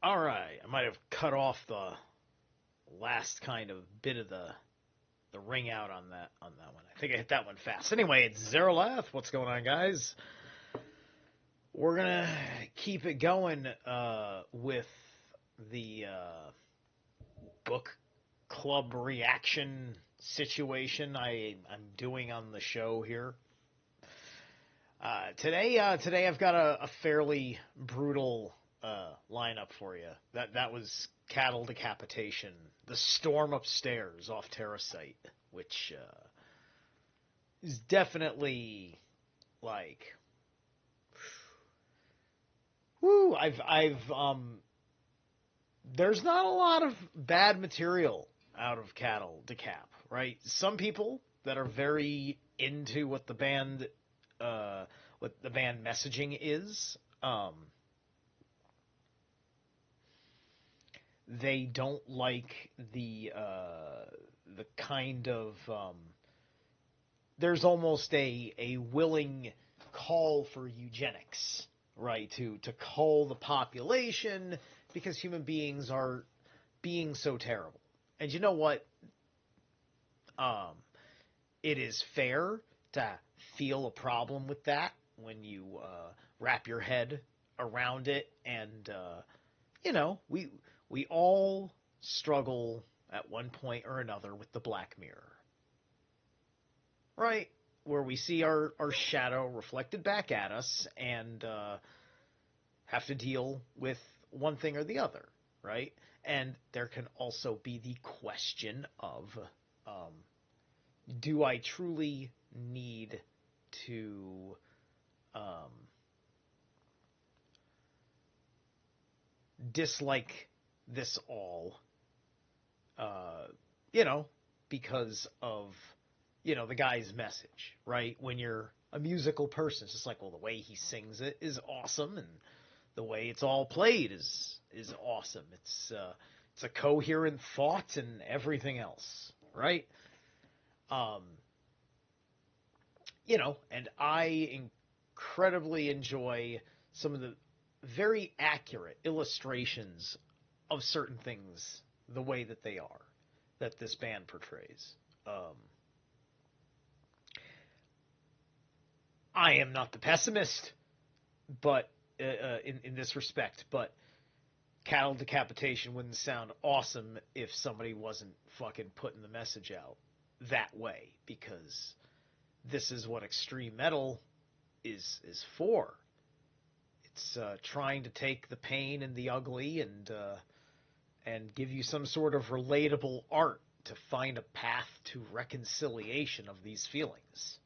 All right, I might have cut off the last kind of bit of the ring out on that one. I think I hit that one fast. Anyway, it's Zerilath. What's going on, guys? We're gonna keep it going with the book club reaction situation I'm doing on the show here. Today I've got a fairly brutal lineup for you. That was cattle decapitation, the storm upstairs off Terrasite, which is definitely like, whoo. I've there's not a lot of bad material out of cattle decap, right? Some people that are very into what the band messaging is. They don't like the kind of there's almost a willing call for eugenics, right? To cull the population because human beings are being so terrible. And you know what? Um, it is fair to feel a problem with that when you wrap your head around it, and we all struggle at one point or another with the black mirror, right? Where we see our shadow reflected back at us and have to deal with one thing or the other, right? And there can also be the question of um, do I truly need to um, dislike this all, uh, you know, because of, the guy's message, right? When you're a musical person, it's just like, well, the way he sings it is awesome, and the way it's all played is awesome. It's a coherent thought and everything else, right? Um, and I incredibly enjoy some of the very accurate illustrations of certain things the way that they are, that this band portrays. I am not the pessimist, but in this respect, but cattle decapitation wouldn't sound awesome if somebody wasn't fucking putting the message out that way, because this is what extreme metal is for. It's trying to take the pain and the ugly and give you some sort of relatable art to find a path to reconciliation of these feelings.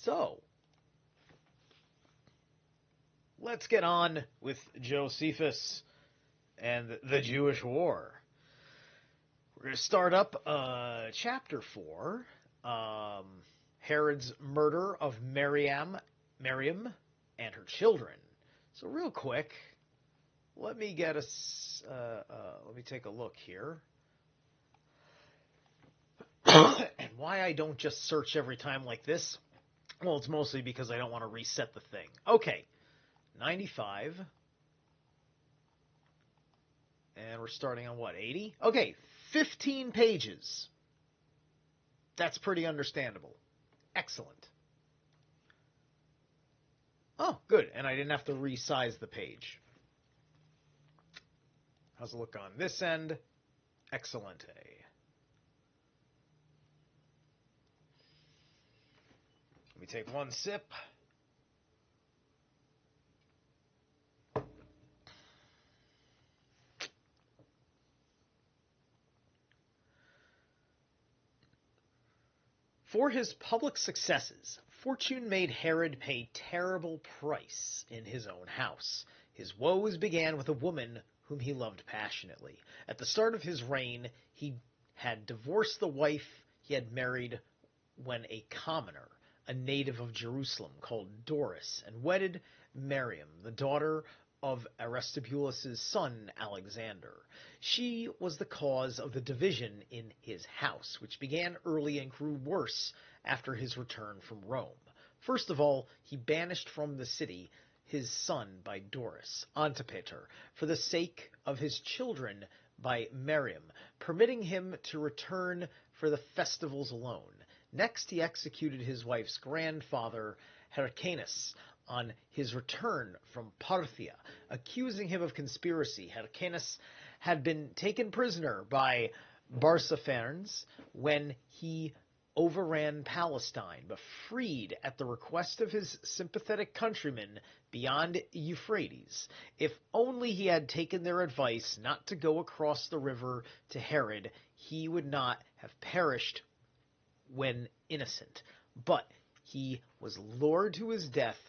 So, let's get on with Josephus and the Jewish War. We're going to start up chapter 4, Herod's murder of Miriam and her children. So real quick, let me let me take a look here. And why I don't just search every time like this? Well, it's mostly because I don't want to reset the thing. Okay, 95. And we're starting on what, 80? Okay, 15 pages. That's pretty understandable. Excellent. Oh, good. And I didn't have to resize the page. How's it look on this end? Excellent. Let me take one sip. For his public successes, fortune made Herod pay terrible price in his own house. His woes began with a woman whom he loved passionately. At the start of his reign, he had divorced the wife he had married when a commoner, a native of Jerusalem called Doris, and wedded Miriam, the daughter of Aristobulus' son Alexander. She was the cause of the division in his house, which began early and grew worse after his return from Rome. First of all, he banished from the city his son by Doris, Antipater, for the sake of his children by Miriam, permitting him to return for the festivals alone. Next he executed his wife's grandfather, Hyrcanus, on his return from Parthia, accusing him of conspiracy. Hyrcanus had been taken prisoner by Barsaphanes when he overran Palestine, but freed at the request of his sympathetic countrymen beyond Euphrates. If only he had taken their advice not to go across the river to Herod, he would not have perished when innocent. But he was lured to his death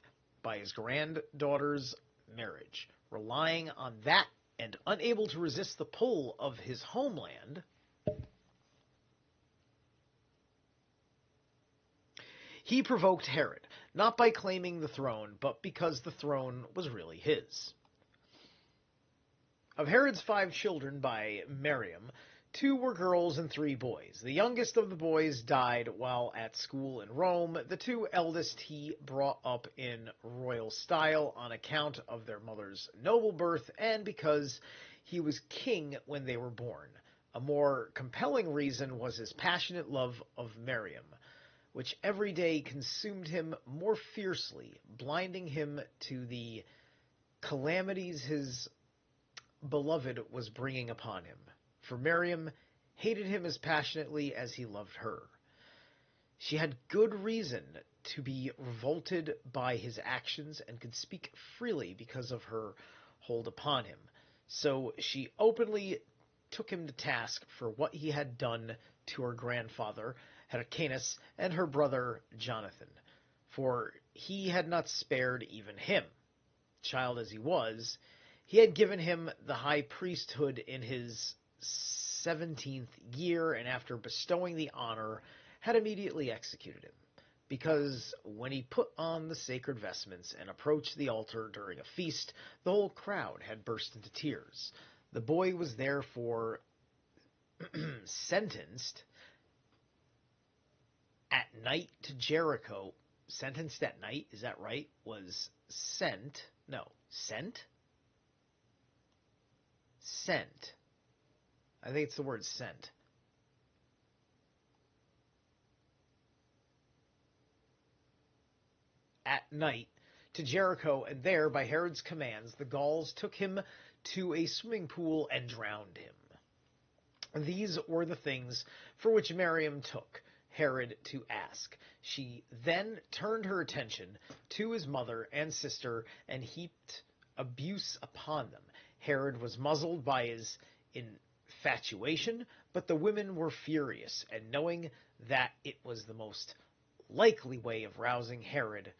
by his granddaughter's marriage. Relying on that and unable to resist the pull of his homeland, he provoked Herod, not by claiming the throne, but because the throne was really his. Of Herod's 5 children by Miriam, 2 were girls and 3 boys. The youngest of the boys died while at school in Rome. The 2 eldest he brought up in royal style on account of their mother's noble birth and because he was king when they were born. A more compelling reason was his passionate love of Miriam, which every day consumed him more fiercely, blinding him to the calamities his beloved was bringing upon him. For Miriam hated him as passionately as he loved her. She had good reason to be revolted by his actions and could speak freely because of her hold upon him. So she openly took him to task for what he had done to her grandfather, Hyrcanus, and her brother Jonathan, for he had not spared even him. Child as he was, he had given him the high priesthood in his 17th year, and after bestowing the honor, had immediately executed him. Because when he put on the sacred vestments and approached the altar during a feast, the whole crowd had burst into tears. The boy was therefore sentenced at night to Jericho. Sentenced at night, is that right? Was sent? No, sent? Sent. I think it's the word sent. At night to Jericho, and there, by Herod's commands, the Gauls took him to a swimming pool and drowned him. These were the things for which Miriam took Herod to ask. She then turned her attention to his mother and sister and heaped abuse upon them. Herod was muzzled by his infatuation, but the women were furious, and knowing that it was the most likely way of rousing Herod,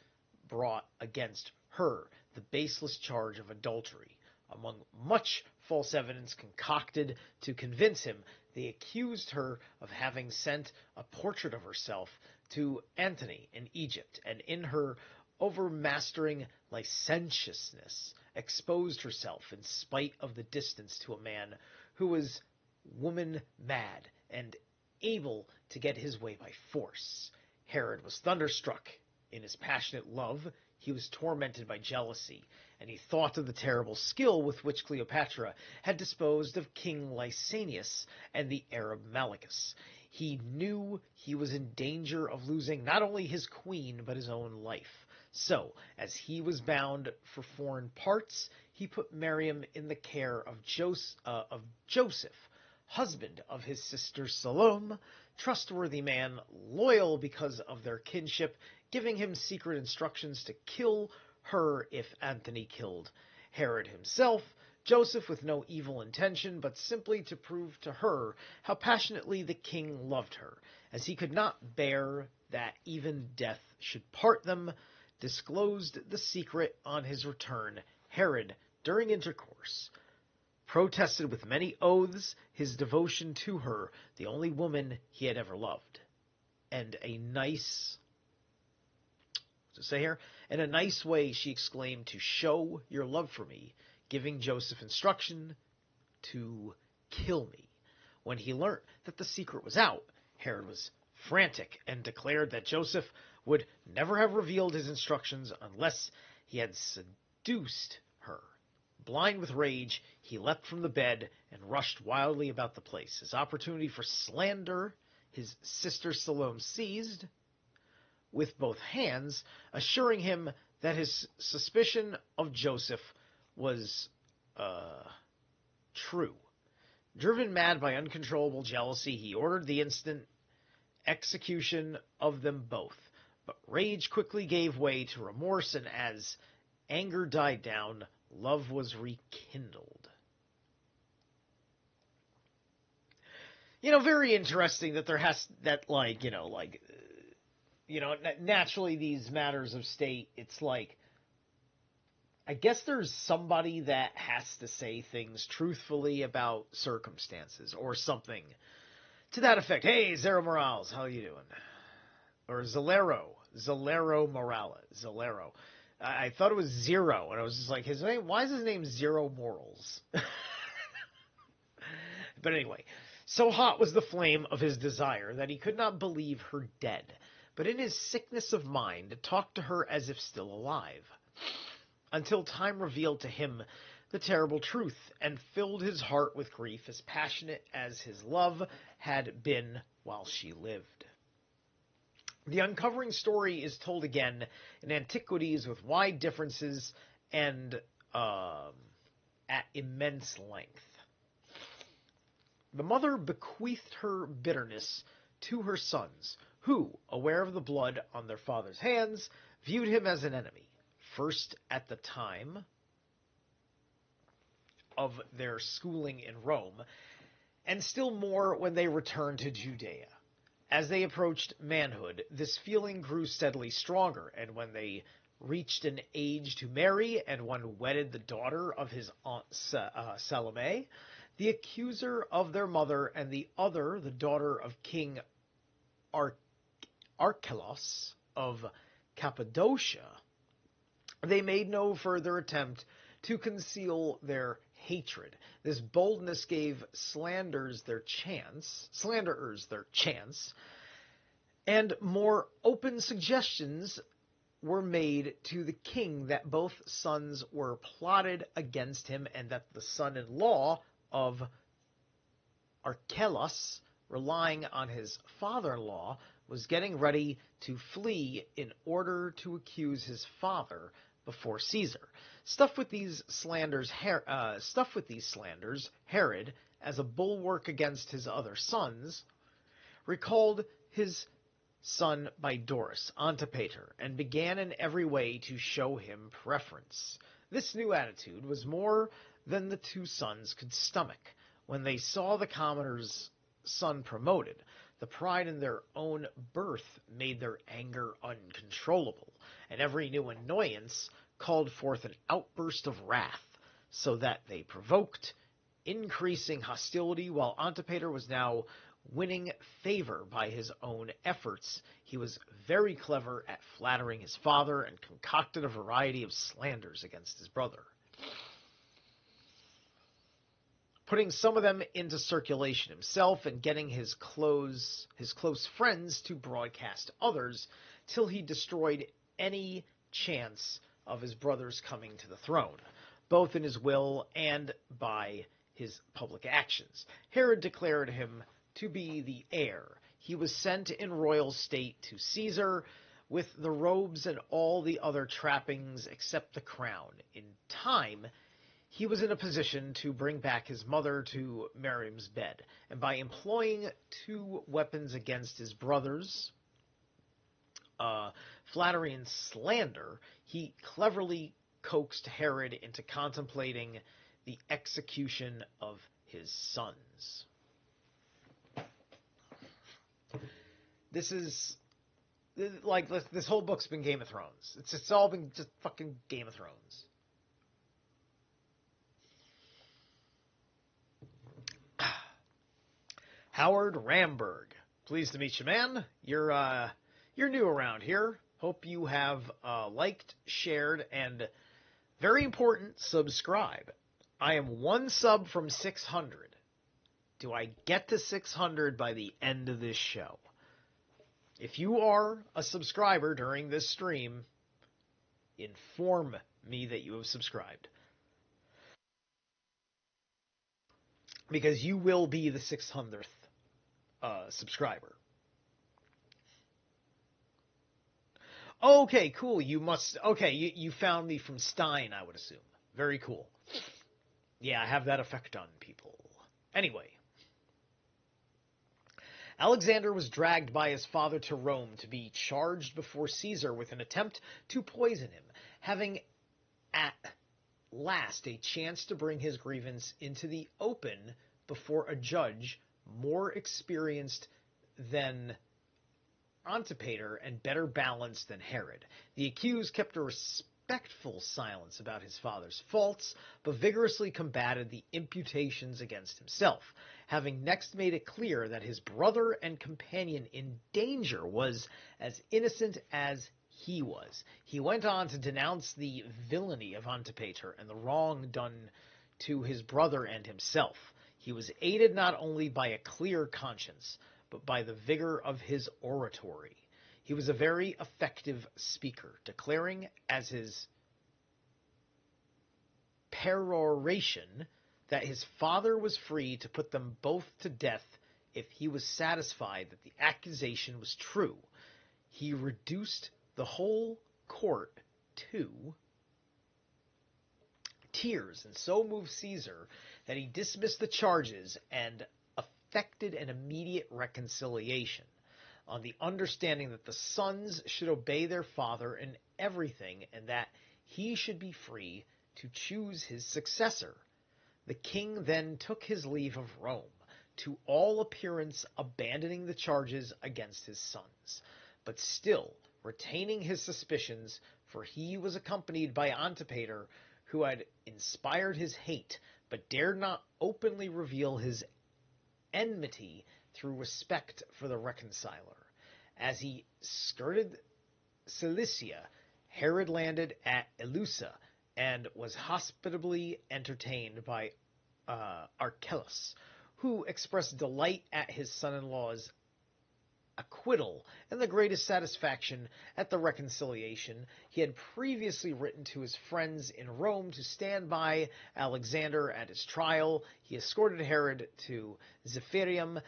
brought against her the baseless charge of adultery. Among much false evidence concocted to convince him, they accused her of having sent a portrait of herself to Antony in Egypt, and in her overmastering licentiousness exposed herself in spite of the distance to a man who was woman mad and able to get his way by force. Herod was thunderstruck in his passionate love. He was tormented by jealousy, and he thought of the terrible skill with which Cleopatra had disposed of King Lysanias and the Arab Malichus. He knew he was in danger of losing not only his queen, but his own life. So, as he was bound for foreign parts, he put Miriam in the care of Joseph, husband of his sister Salome, trustworthy man, loyal because of their kinship, giving him secret instructions to kill her if Antony killed Herod himself. Joseph with no evil intention, but simply to prove to her how passionately the king loved her, as he could not bear that even death should part them, disclosed the secret on his return. Herod, during intercourse, protested with many oaths his devotion to her, the only woman he had ever loved. And a nice way she exclaimed, "To show your love for me," giving Joseph instruction to kill me. When he learnt that the secret was out, Herod was frantic and declared that Joseph would never have revealed his instructions unless he had seduced her. Blind with rage, he leapt from the bed and rushed wildly about the place. His opportunity for slander his sister Salome seized with both hands, assuring him that his suspicion of Joseph was true. Driven mad by uncontrollable jealousy, he ordered the instant execution of them both. But rage quickly gave way to remorse, and as anger died down, love was rekindled. Very interesting that naturally these matters of state, it's like, I guess there's somebody that has to say things truthfully about circumstances or something to that effect. Hey, Zero Morales, how you doing? Or Zalero Morales, Zalero. I thought it was Zero, and I was just like, why is his name Zero Morals? But anyway, so hot was the flame of his desire that he could not believe her dead, but in his sickness of mind talked to her as if still alive, until time revealed to him the terrible truth, and filled his heart with grief as passionate as his love had been while she lived. The uncovering story is told again in Antiquities with wide differences and at immense length. The mother bequeathed her bitterness to her sons, who, aware of the blood on their father's hands, viewed him as an enemy, first at the time of their schooling in Rome, and still more when they returned to Judea. As they approached manhood, this feeling grew steadily stronger, and when they reached an age to marry, and one wedded the daughter of his aunt Salome, the accuser of their mother, and the other the daughter of King Archelaus of Cappadocia, they made no further attempt to conceal their hatred. This boldness gave slanderers their chance, and more open suggestions were made to the king that both sons were plotted against him, and that the son-in-law of Archelaus, relying on his father-in-law, was getting ready to flee in order to accuse his father before Caesar. Stuffed with these slanders, Herod, as a bulwark against his other sons, recalled his son by Doris, Antipater, and began in every way to show him preference. This new attitude was more than the two sons could stomach. When they saw the commoner's son promoted, the pride in their own birth made their anger uncontrollable, and every new annoyance called forth an outburst of wrath, so that they provoked increasing hostility. While Antipater was now winning favor by his own efforts, he was very clever at flattering his father and concocted a variety of slanders against his brother, putting some of them into circulation himself and getting his close friends to broadcast others, till he destroyed any chance of his brother's coming to the throne, both in his will and by his public actions. Herod declared him to be the heir. He was sent in royal state to Caesar, with the robes and all the other trappings except the crown. In time, he was in a position to bring back his mother to Miriam's bed, and by employing two weapons against his brothers, flattery and slander, he cleverly coaxed Herod into contemplating the execution of his sons. This is like this whole book's been Game of Thrones. It's all been just fucking Game of Thrones. Howard Ramberg, pleased to meet you, man. You're new around here. Hope you have liked, shared, and very important, subscribe. I am one sub from 600. Do I get to 600 by the end of this show? If you are a subscriber during this stream, inform me that you have subscribed. Because you will be the 600th subscriber. Okay, cool. Okay, you found me from Stein, I would assume. Very cool. Yeah, I have that effect on people. Anyway. Alexander was dragged by his father to Rome to be charged before Caesar with an attempt to poison him, having at last a chance to bring his grievance into the open before a judge more experienced than Antipater and better balanced than Herod. The accused kept a respectful silence about his father's faults, but vigorously combated the imputations against himself, having next made it clear that his brother and companion in danger was as innocent as he was. He went on to denounce the villainy of Antipater and the wrong done to his brother and himself. He was aided not only by a clear conscience, but by the vigor of his oratory. He was a very effective speaker, declaring as his peroration that his father was free to put them both to death if he was satisfied that the accusation was true. He reduced the whole court to tears, and so moved Caesar that he dismissed the charges and effected an immediate reconciliation, on the understanding that the sons should obey their father in everything, and that he should be free to choose his successor. The king then took his leave of Rome, to all appearance abandoning the charges against his sons, but still retaining his suspicions, for he was accompanied by Antipater, who had inspired his hate, but dared not openly reveal his enmity through respect for the reconciler. As he skirted Cilicia, Herod landed at Eleusa and was hospitably entertained by Archelaus, who expressed delight at his son-in-law's acquittal and the greatest satisfaction at the reconciliation. He had previously written to his friends in Rome to stand by Alexander at his trial. He escorted Herod to Zephyrium,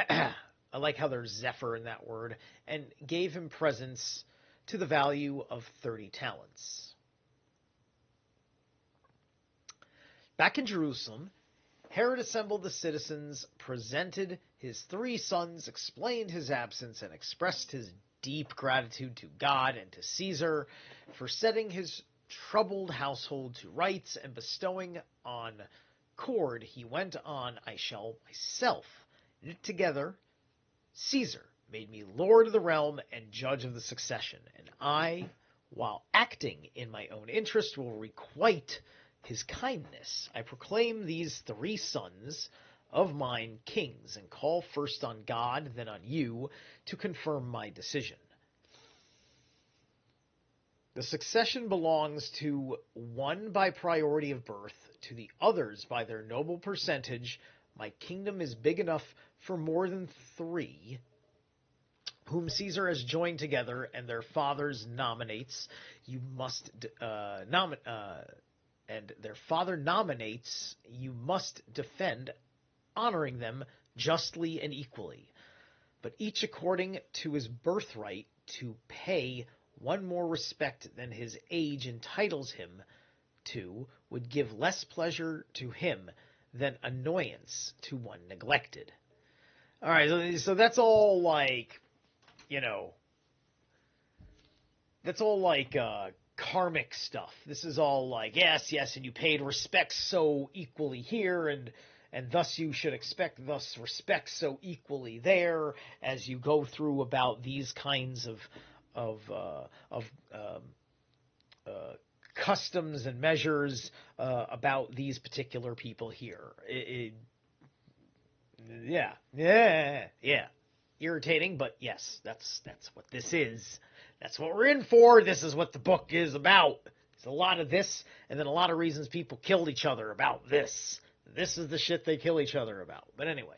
I like how there's Zephyr in that word, and gave him presents to the value of 30 talents. Back in Jerusalem, Herod assembled the citizens, presented his 3 sons, explained his absence, and expressed his deep gratitude to God and to Caesar for setting his troubled household to rights and bestowing on cord. He went on, I shall myself knit together. Caesar made me lord of the realm and judge of the succession, and I, while acting in my own interest, will requite his kindness. I proclaim these 3 sons of mine kings, and call first on God, then on you, to confirm my decision. The succession belongs to one by priority of birth, to the others by their noble percentage. My kingdom is big enough for more than 3, whom Caesar has joined together, and their fathers nominates. You must and their father nominates, you must defend, honoring them justly and equally, but each according to his birthright, to pay one more respect than his age entitles him to, would give less pleasure to him than annoyance to one neglected. All right, so that's all like, that's all like karmic stuff. This is all like, yes, and you paid respect so equally here, and thus you should expect thus respect so equally there, as you go through about these kinds of customs and measures about these particular people here. Yeah. Irritating, but yes, that's what this is. That's what we're in for. This is what the book is about. There's a lot of this, and then a lot of reasons people killed each other about this. This is the shit they kill each other about. But anyway.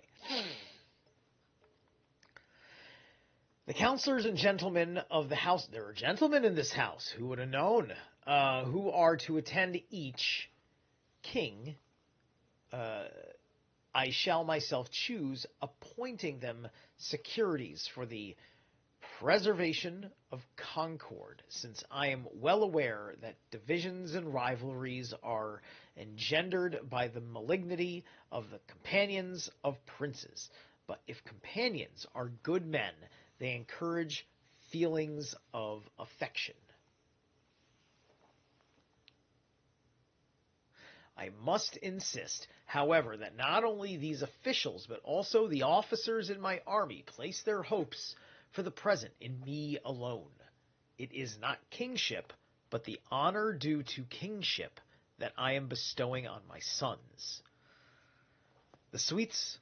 The counselors and gentlemen of the house, there were gentlemen in this house, who would have known? who are to attend each king, I shall myself choose, appointing them securities for the preservation of concord, since I am well aware that divisions and rivalries are engendered by the malignity of the companions of princes. But if companions are good men, they encourage feelings of affection. I must insist, however, that not only these officials, but also the officers in my army place their hopes for the present in me alone. It is not kingship, but the honor due to kingship that I am bestowing on my sons. The sweets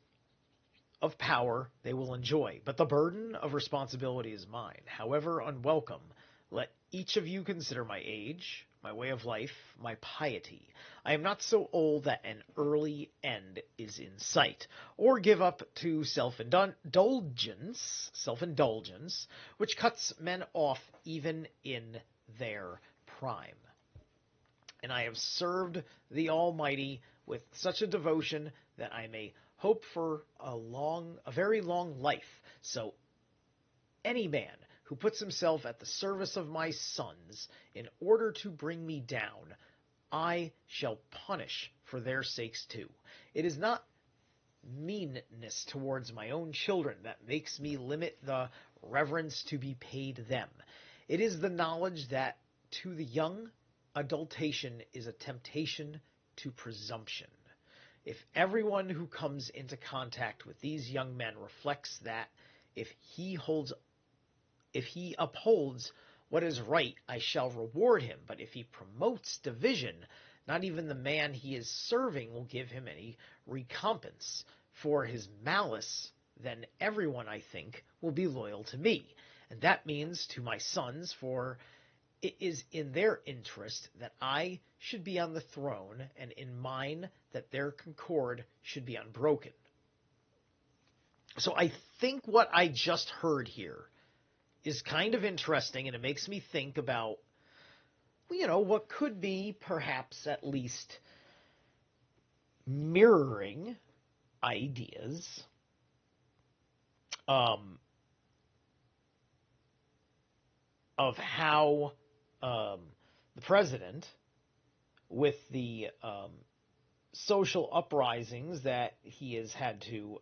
of power they will enjoy, but the burden of responsibility is mine. However unwelcome, let each of you consider my age, my way of life, my piety. I am not so old that an early end is in sight, or give up to self-indulgence, which cuts men off even in their prime. And I have served the Almighty with such a devotion that I may hope for a very long life. So any man who puts himself at the service of my sons in order to bring me down, I shall punish for their sakes too. It is not meanness towards my own children that makes me limit the reverence to be paid them. It is the knowledge that to the young, adultation is a temptation to presumption. If everyone who comes into contact with these young men reflects that if he upholds what is right, I shall reward him, but if he promotes division, not even the man he is serving will give him any recompense for his malice, then everyone, I think, will be loyal to me. And that means to my sons, for it is in their interest that I should be on the throne, and in mine that their concord should be unbroken. So I think what I just heard here is kind of interesting, and it makes me think about, what could be perhaps at least mirroring ideas of how the president, with the social uprisings that he has had to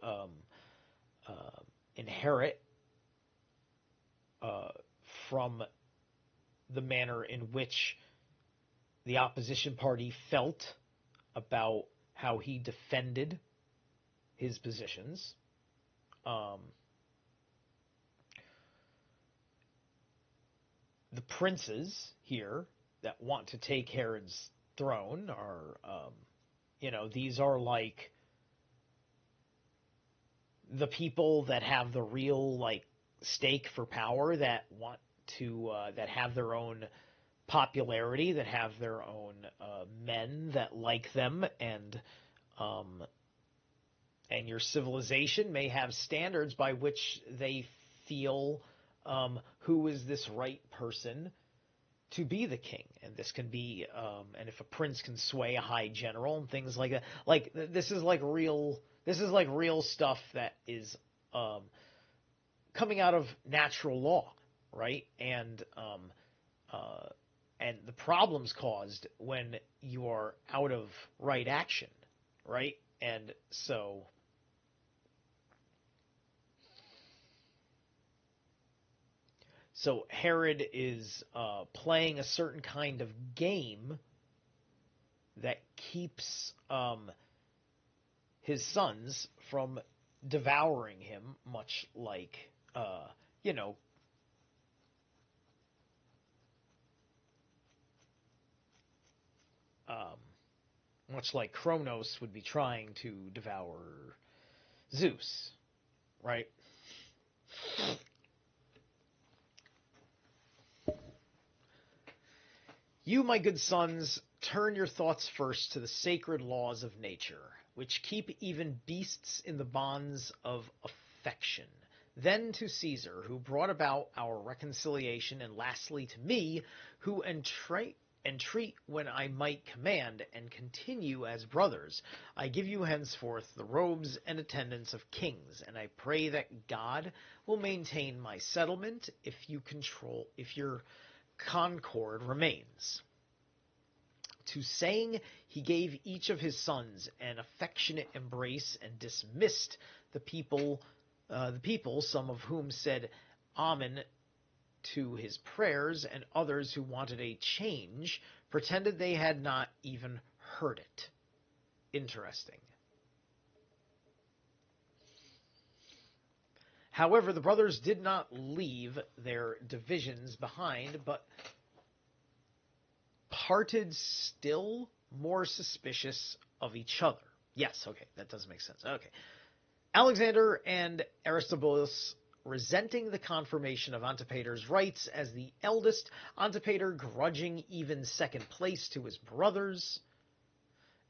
inherit from the manner in which the opposition party felt about how he defended his positions. The princes here that want to take Herod's throne are, these are like the people that have the real, stake for power, that want to, that have their own popularity, that have their own men that like them, and your civilization may have standards by which they feel who is this right person to be the king. And this can be, and if a prince can sway a high general and things like that, this is like real stuff that is coming out of natural law, right? And the problems caused when you are out of right action, right? And so Herod is playing a certain kind of game that keeps his sons from devouring him, much like, much like Kronos would be trying to devour Zeus, right? You, my good sons, turn your thoughts first to the sacred laws of nature, which keep even beasts in the bonds of affection, then to Caesar, who brought about our reconciliation, and lastly to me, who entreat when I might command, and continue as brothers. I give you henceforth the robes and attendance of kings, and I pray that God will maintain my settlement if your concord remains. To saying he gave each of his sons an affectionate embrace and dismissed the people, some of whom said Amen to his prayers, and others who wanted a change pretended they had not even heard it. Interesting. However, the brothers did not leave their divisions behind, but parted still more suspicious of each other. Yes, okay, that does make sense. Okay. Alexander and Aristobulus, resenting the confirmation of Antipater's rights as the eldest, Antipater grudging even second place to his brothers.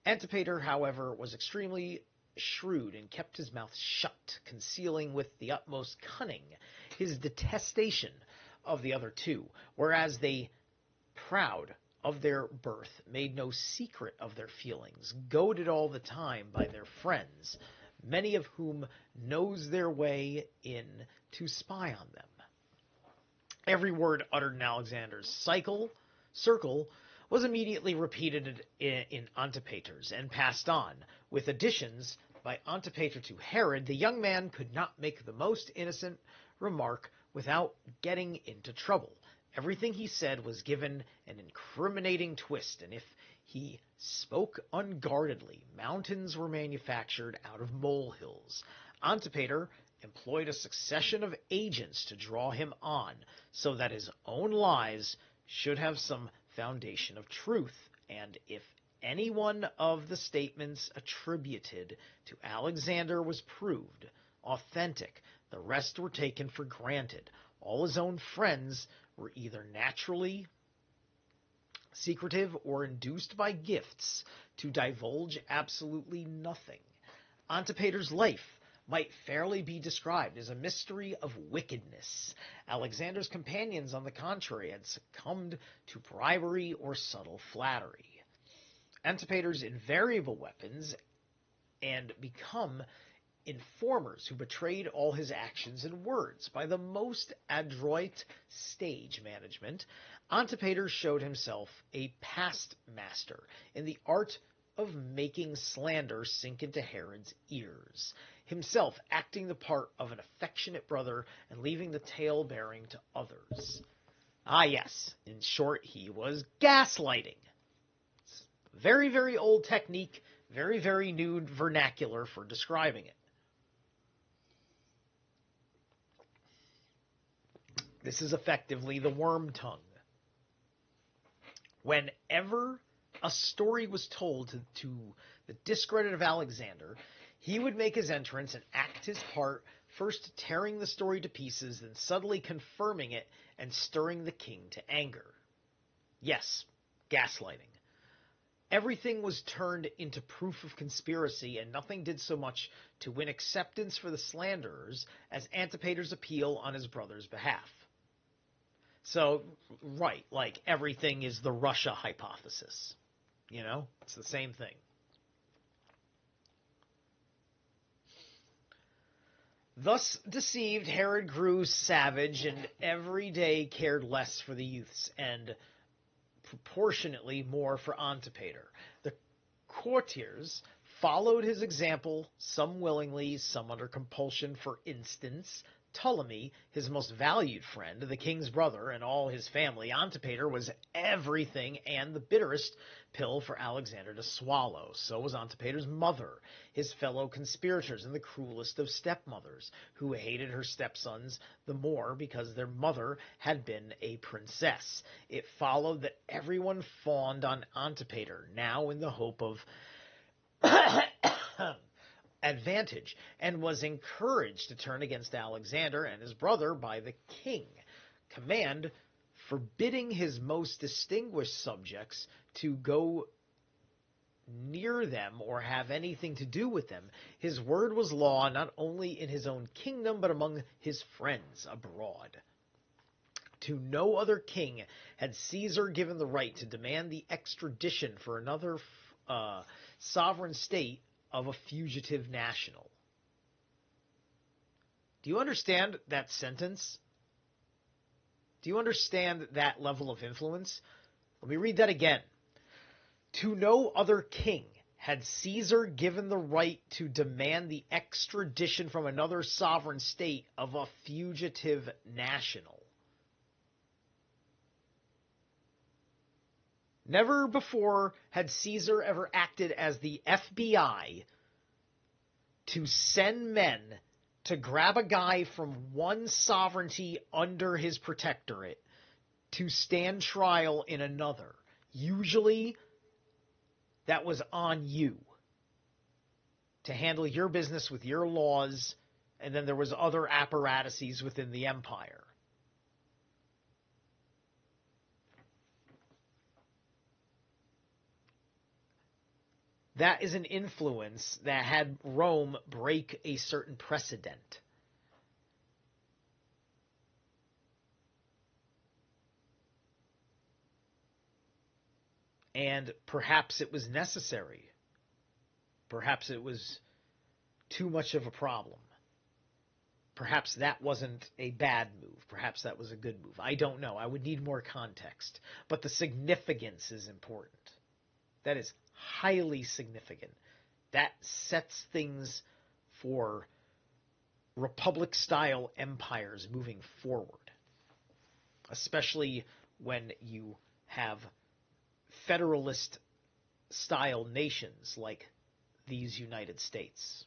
Antipater, however, was extremely shrewd and kept his mouth shut, concealing with the utmost cunning his detestation of the other two, whereas they, proud of their birth, made no secret of their feelings, goaded all the time by their friends, many of whom knows their way in to spy on them. Every word uttered in Alexander's circle was immediately repeated in Antipater's and passed on, with additions by Antipater to Herod. The young man could not make the most innocent remark without getting into trouble. Everything he said was given an incriminating twist, and if he spoke unguardedly, mountains were manufactured out of molehills. Antipater employed a succession of agents to draw him on, so that his own lies should have some foundation of truth, and if any one of the statements attributed to Alexander was proved authentic, the rest were taken for granted. All his own friends were either naturally secretive or induced by gifts to divulge absolutely nothing. Antipater's life might fairly be described as a mystery of wickedness. Alexander's companions, on the contrary, had succumbed to bribery or subtle flattery. Antipater's invariable weapons and become informers who betrayed all his actions and words. By the most adroit stage management, Antipater showed himself a past master in the art of making slander sink into Herod's ears, himself acting the part of an affectionate brother and leaving the tale bearing to others. Ah, yes, in short, he was gaslighting. Very, very old technique, very, very new vernacular for describing it. This is effectively the worm tongue. Whenever a story was told to the discredit of Alexander, he would make his entrance and act his part, first tearing the story to pieces, then subtly confirming it and stirring the king to anger. Yes, gaslighting. Everything was turned into proof of conspiracy, and nothing did so much to win acceptance for the slanderers as Antipater's appeal on his brother's behalf. So, right, like everything is the Russia hypothesis. You know, it's the same thing. Thus deceived, Herod grew savage and every day cared less for the youths and proportionately more for Antipater. The courtiers followed his example, some willingly, some under compulsion. For instance, Ptolemy, his most valued friend, the king's brother, and all his family, Antipater was everything and the bitterest pill for Alexander to swallow. So was Antipater's mother, his fellow conspirators, and the cruelest of stepmothers, who hated her stepsons the more because their mother had been a princess. It followed that everyone fawned on Antipater, now in the hope of advantage, and was encouraged to turn against Alexander and his brother by the king. Command forbidding his most distinguished subjects to go near them or have anything to do with them. His word was law not only in his own kingdom but among his friends abroad. To no other king had Caesar given the right to demand the extradition for another sovereign state of a fugitive national. Do you understand that sentence? Do you understand that level of influence? Let me read that again. To no other king had Caesar given the right to demand the extradition from another sovereign state of a fugitive national. Never before had Caesar ever acted as the FBI to send men to grab a guy from one sovereignty under his protectorate to stand trial in another. Usually, that was on you to handle your business with your laws, and then there was other apparatuses within the empire. That is an influence that had Rome break a certain precedent. And perhaps it was necessary. Perhaps it was too much of a problem. Perhaps that wasn't a bad move. Perhaps that was a good move. I don't know. I would need more context. But the significance is important. That is highly significant. That sets things for republic-style empires moving forward, especially when you have federalist-style nations like these United States.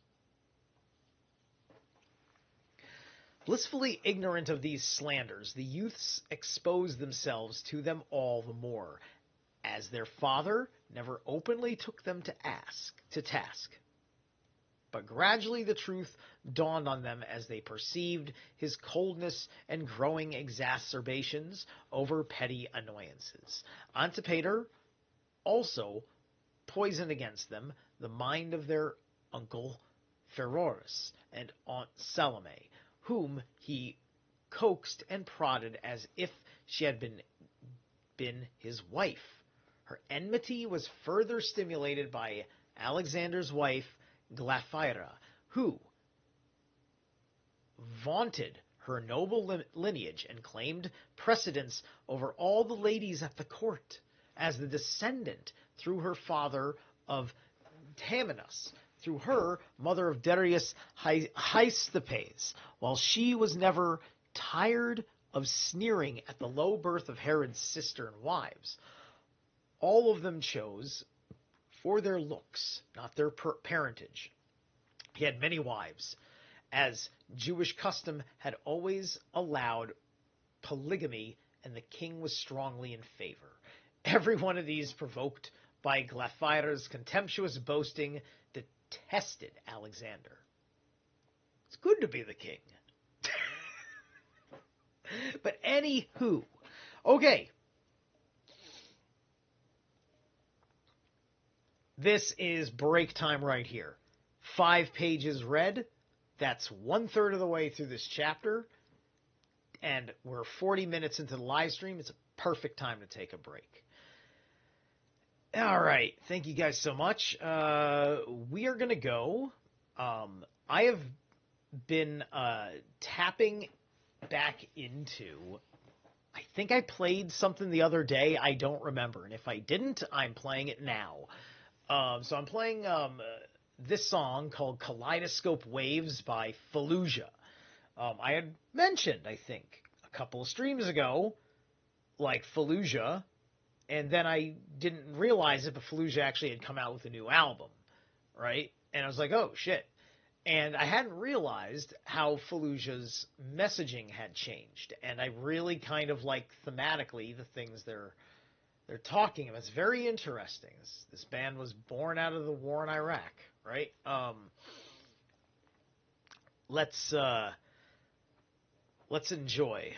Blissfully ignorant of these slanders, the youths expose themselves to them all the more, as their father never openly took them to task. But gradually the truth dawned on them as they perceived his coldness and growing exacerbations over petty annoyances. Antipater also poisoned against them the mind of their uncle Pheroras and Aunt Salome, whom he coaxed and prodded as if she had been his wife. Her enmity was further stimulated by Alexander's wife, Glaphyra, who vaunted her noble lineage and claimed precedence over all the ladies at the court as the descendant through her father of Tamannus, through her mother of Darius Hystaspes, while she was never tired of sneering at the low birth of Herod's sister and wives. All of them chose for their looks, not their parentage. He had many wives, as Jewish custom had always allowed polygamy, and the king was strongly in favor. Every one of these, provoked by Glaphyra's contemptuous boasting, detested Alexander. It's good to be the king. But anywho, okay. This is break time right here. 5 pages read. That's 1/3 of the way through this chapter. And we're 40 minutes into the live stream. It's a perfect time to take a break. All right. Thank you guys so much. We are going to go. I have been tapping back into... I think I played something the other day. I don't remember. And if I didn't, I'm playing it now. So I'm playing this song called Kaleidoscope Waves by Fallujah. I had mentioned, I think, a couple of streams ago, like Fallujah, and then I didn't realize it, but Fallujah actually had come out with a new album, right? And I was like, oh, shit. And I hadn't realized how Fallujah's messaging had changed. And I really kind of like thematically the things they're talking about. It's very interesting. This band was born out of the war in Iraq, right? Let's enjoy.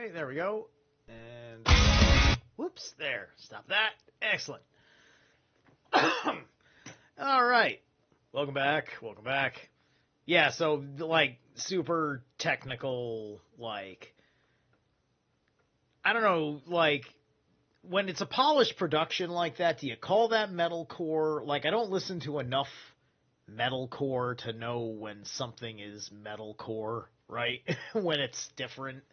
Okay, there we go. And whoops, there. Stop that. Excellent. All right. Welcome back. Welcome back. Yeah, so like super technical, like I don't know, like when it's a polished production like that, do you call that metalcore? Like I don't listen to enough metalcore to know when something is metalcore, right? When it's different.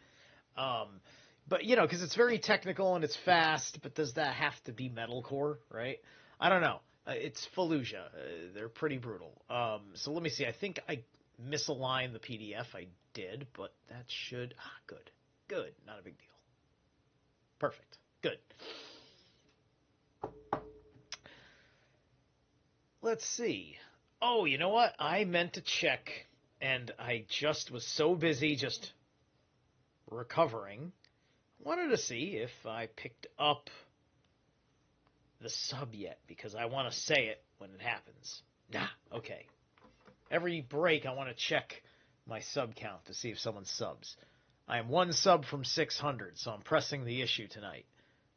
But you know, because it's very technical and it's fast, but does that have to be metalcore, right? I don't know. It's Fallujah. They're pretty brutal. So let me see. I think I misaligned the PDF. I did, but that should... good. Good. Not a big deal. Perfect. Good. Let's see. Oh, you know what? I meant to check, and I just was so busy just recovering. Wanted to see if I picked up the sub yet, because I want to say it when it happens. Nah, okay. Every break, I want to check my sub count to see if someone subs. I am one sub from 600, so I'm pressing the issue tonight.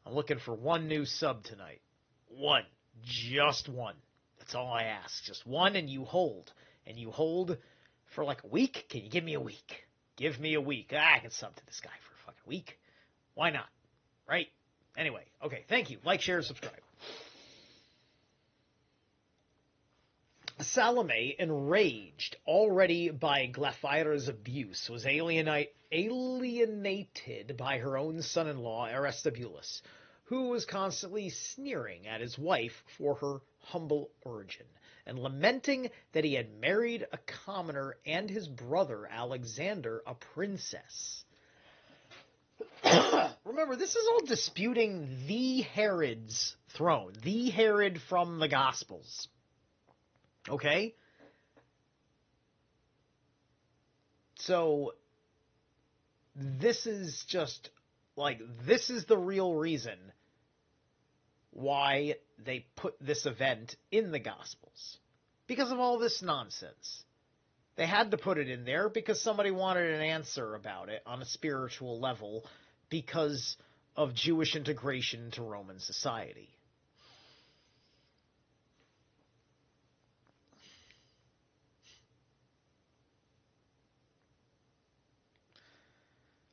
I'm looking for one new sub tonight. One. Just one. That's all I ask. Just one, and you hold. And you hold for like a week? Can you give me a week? Give me a week. I can sub to this guy for a fucking week. Why not? Right? Anyway, okay, thank you. Like, share, subscribe. Salome, enraged already by Glaphyra's abuse, was alienated by her own son-in-law, Aristobulus, who was constantly sneering at his wife for her humble origin, and lamenting that he had married a commoner and his brother Alexander a princess. Remember, this is all disputing the Herod's throne, the Herod from the Gospels. Okay? So, this is just, like, this is the real reason why they put this event in the Gospels. Because of all this nonsense. They had to put it in there because somebody wanted an answer about it on a spiritual level because of Jewish integration into Roman society.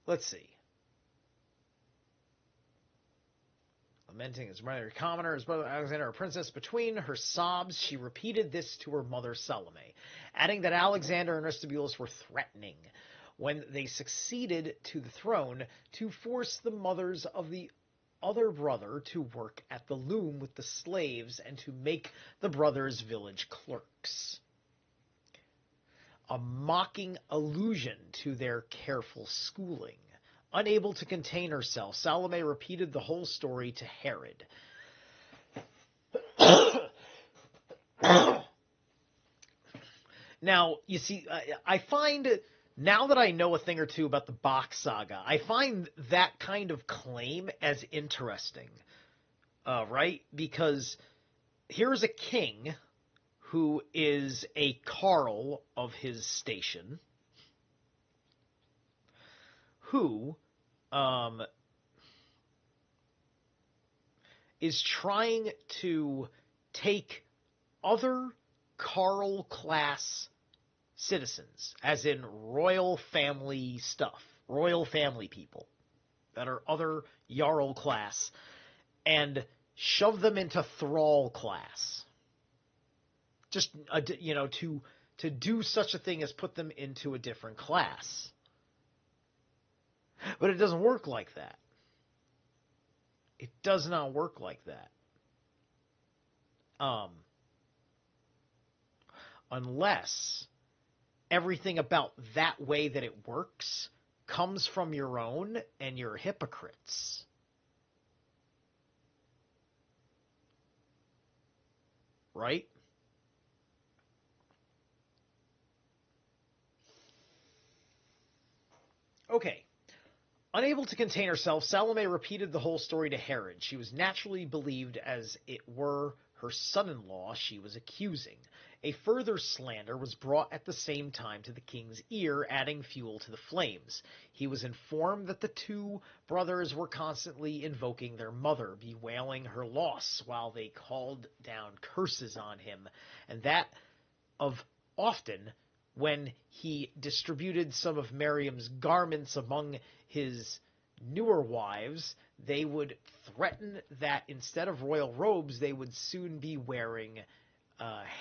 Let's see. Lamenting his mother commoner, his brother Alexander a princess. Between her sobs, she repeated this to her mother Salome, adding that Alexander and Aristobulus were threatening, when they succeeded to the throne, to force the mothers of the other brother to work at the loom with the slaves and to make the brothers village clerks. A mocking allusion to their careful schooling. Unable to contain herself, Salome repeated the whole story to Herod. Now, you see, I find, now that I know a thing or two about the Bach saga, I find that kind of claim as interesting, right? Because here's a king who is a carl of his station, who is trying to take other carl class citizens, as in royal family stuff, royal family people that are other jarl class, and shove them into thrall class. Just, you know, to do such a thing as put them into a different class. But it doesn't work like that. It does not work like that. Unless everything about that way that it works comes from your own and you're hypocrites. Right? Okay. Unable to contain herself, Salome repeated the whole story to Herod. She was naturally believed as it were her son-in-law she was accusing. A further slander was brought at the same time to the king's ear, adding fuel to the flames. He was informed that the two brothers were constantly invoking their mother, bewailing her loss, while they called down curses on him, and that of often when he distributed some of Miriam's garments among his newer wives, they would threaten that instead of royal robes, they would soon be wearing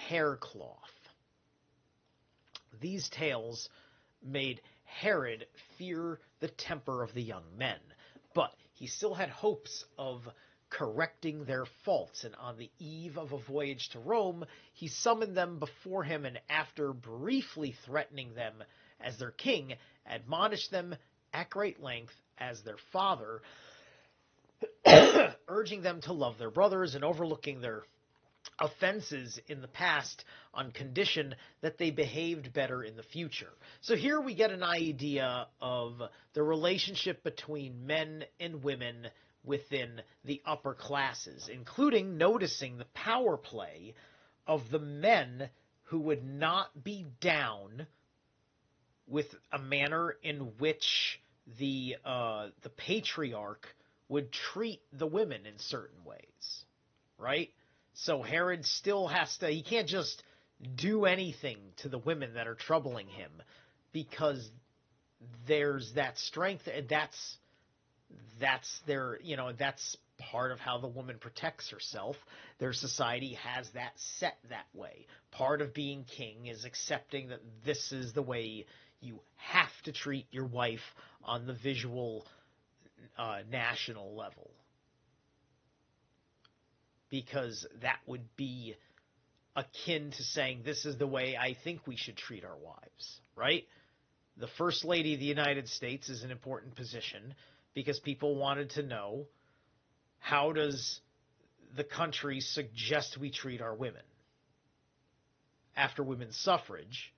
haircloth. These tales made Herod fear the temper of the young men, but he still had hopes of correcting their faults, and on the eve of a voyage to Rome, he summoned them before him, and after briefly threatening them as their king, admonished them at great length as their father, urging them to love their brothers and overlooking their offenses in the past on condition that they behaved better in the future. So here we get an idea of the relationship between men and women within the upper classes, including noticing the power play of the men who would not be down with a manner in which the patriarch would treat the women in certain ways, right? So Herod still has to, he can't just do anything to the women that are troubling him, because there's that strength, and that's their, that's part of how the woman protects herself. Their society has that set that way. Part of being king is accepting that this is the way you have to treat your wife on the visual national level, because that would be akin to saying this is the way I think we should treat our wives, right? The First Lady of the United States is an important position because people wanted to know, how does the country suggest we treat our women? After women's suffrage,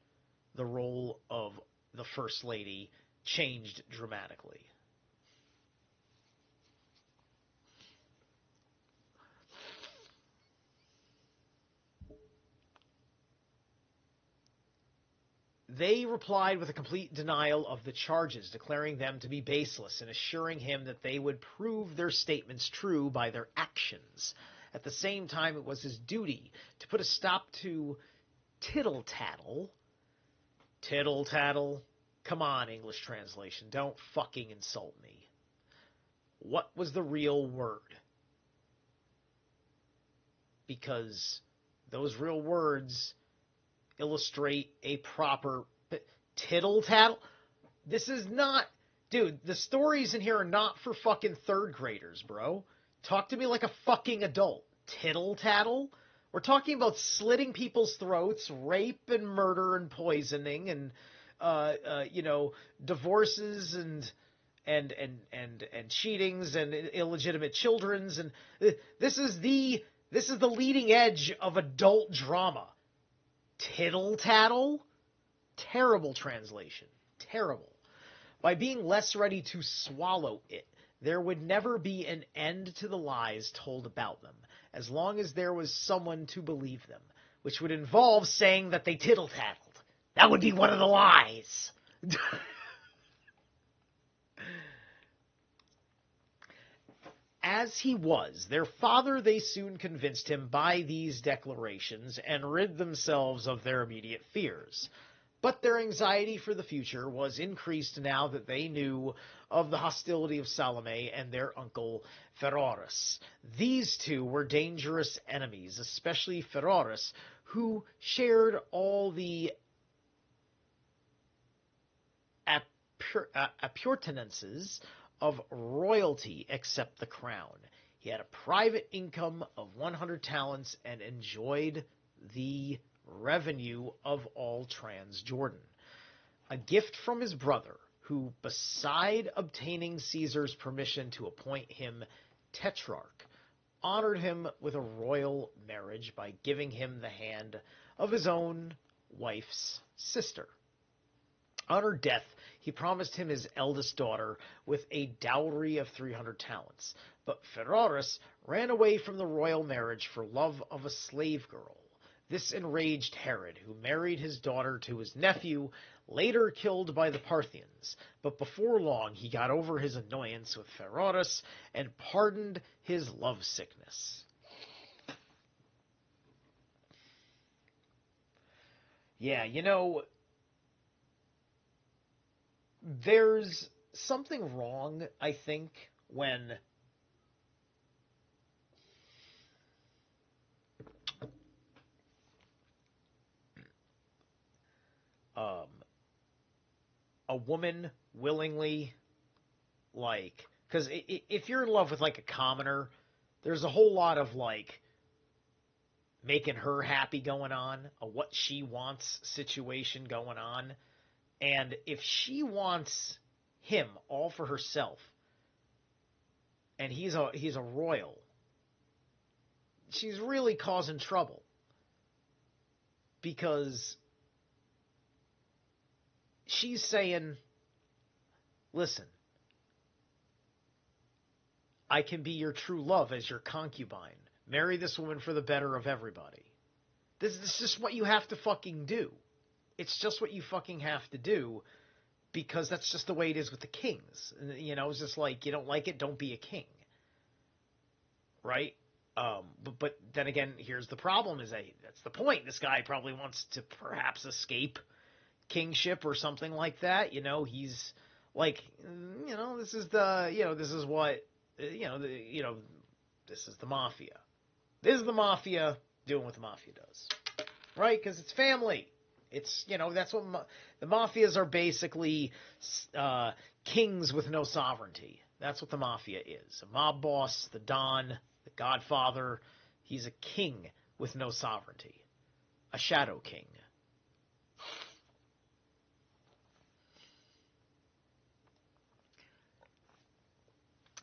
the role of the First Lady changed dramatically. They replied with a complete denial of the charges, declaring them to be baseless and assuring him that they would prove their statements true by their actions. At the same time, it was his duty to put a stop to tittle-tattle. Tittle-tattle? Come on, English translation. Don't fucking insult me. What was the real word? Because those real words illustrate a proper tittle-tattle. This is not, dude, the stories in here are not for fucking third graders, bro. Talk to me like a fucking adult. Tittle-tattle? We're talking about slitting people's throats, rape and murder and poisoning, and divorces and cheatings and illegitimate children's, and this is the leading edge of adult drama. Tittle-tattle? Terrible translation. Terrible. By being less ready to swallow it, there would never be an end to the lies told about them, as long as there was someone to believe them, which would involve saying that they tittle-tattled. That would be one of the lies. As he was their father, they soon convinced him by these declarations and rid themselves of their immediate fears. But their anxiety for the future was increased now that they knew of the hostility of Salome and their uncle Pheroras. These two were dangerous enemies, especially Pheroras, who shared all the appurtenances of royalty except the crown. He had a private income of 100 talents and enjoyed the revenue of all Transjordan. A gift from his brother, who, beside obtaining Caesar's permission to appoint him tetrarch, honored him with a royal marriage by giving him the hand of his own wife's sister. On her death, he promised him his eldest daughter with a dowry of 300 talents. But Pheroras ran away from the royal marriage for love of a slave girl. This enraged Herod, who married his daughter to his nephew, later killed by the Parthians. But before long, he got over his annoyance with Pheroras and pardoned his lovesickness. Yeah, there's something wrong, I think, when um, a woman willingly, like, because if you're in love with like a commoner, there's a whole lot of like making her happy going on, a what she wants situation going on. And if she wants him all for herself, and he's a royal, she's really causing trouble because she's saying, "Listen, I can be your true love as your concubine. Marry this woman for the better of everybody." This is just what you have to fucking do. It's just what you fucking have to do because that's just the way it is with the kings. It's just like, you don't like it, don't be a king. Right? But then again, here's the problem: that's the point. This guy probably wants to perhaps escape kingship or something like that. He's like, this is this is what, this is the mafia. This is the mafia doing what the mafia does, right? Because it's family. It's, that's what the mafias are, basically kings with no sovereignty. That's what the mafia is. A mob boss, the Don, the Godfather. He's a king with no sovereignty. A shadow king.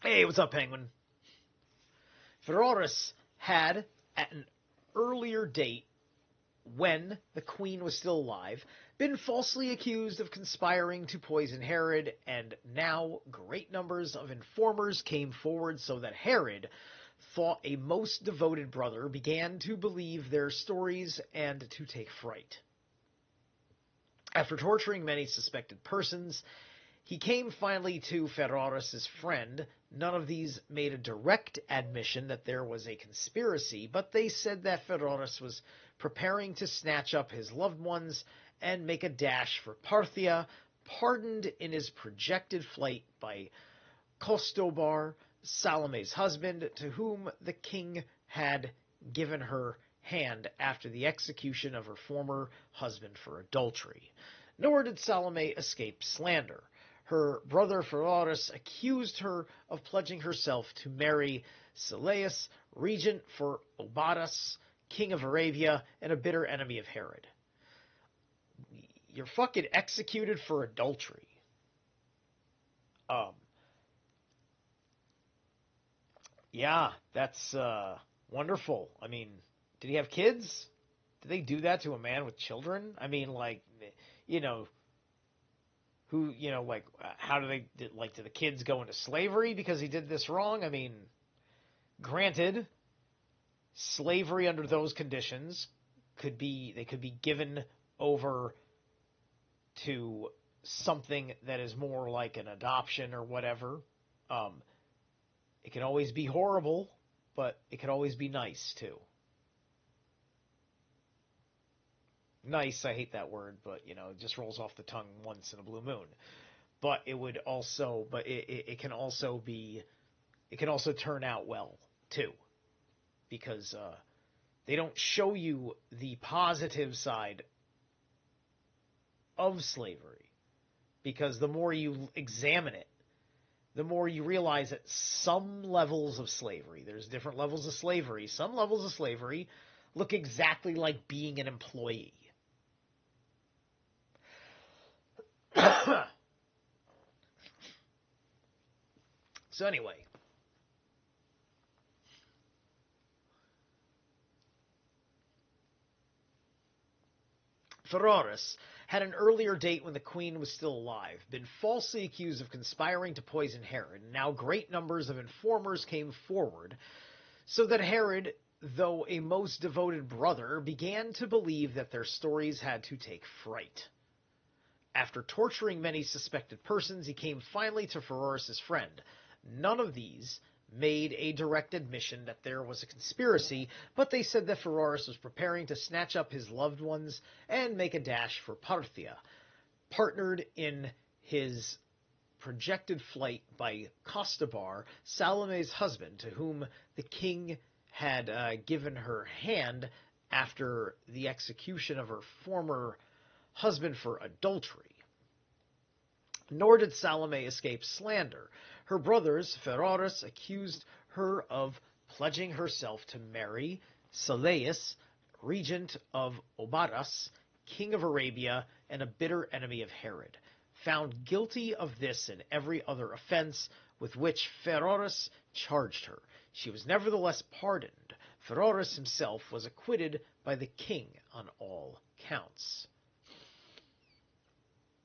Hey, what's up, Penguin? Pheroras had, at an earlier date, when the queen was still alive, been falsely accused of conspiring to poison Herod, and now great numbers of informers came forward so that Herod thought a most devoted brother began to believe their stories and to take fright. After torturing many suspected persons, he came finally to Pheroras' friend. None of these made a direct admission that there was a conspiracy, but they said that Pheroras was preparing to snatch up his loved ones and make a dash for Parthia, pardoned in his projected flight by Costobar, Salome's husband, to whom the king had given her hand after the execution of her former husband for adultery. Nor did Salome escape slander. Her brother Pheroras accused her of pledging herself to marry Sylleus, regent for Obadas, king of Arabia, and a bitter enemy of Herod. You're fucking executed for adultery. Yeah, that's wonderful. I mean, did he have kids? Did they do that to a man with children? I mean, like, you know, like, how do the kids go into slavery because he did this wrong? I mean, granted, slavery under those conditions could be given over to something that is more like an adoption or whatever. It can always be horrible, but it can always be nice too. Nice, I hate that word, but it just rolls off the tongue once in a blue moon. But it can also be, it can also turn out well too, because they don't show you the positive side of slavery, because the more you examine it, the more you realize that some levels of slavery, there's different levels of slavery, some levels of slavery look exactly like being an employee. So anyway, Pheroras had an earlier date when the queen was still alive, been falsely accused of conspiring to poison Herod, and now great numbers of informers came forward, so that Herod, though a most devoted brother, began to believe that their stories had to take fright. After torturing many suspected persons, he came finally to Pheroras' friend. None of these made a direct admission that there was a conspiracy, but they said that Pheroras was preparing to snatch up his loved ones and make a dash for Parthia, partnered in his projected flight by Costobar, Salome's husband, to whom the king had given her hand after the execution of her former husband for adultery. Nor did Salome escape slander. Her brothers, Pheroras, accused her of pledging herself to marry Saleus, regent of Obadas, king of Arabia, and a bitter enemy of Herod. Found guilty of this and every other offense with which Pheroras charged her, she was nevertheless pardoned. Pheroras himself was acquitted by the king on all counts.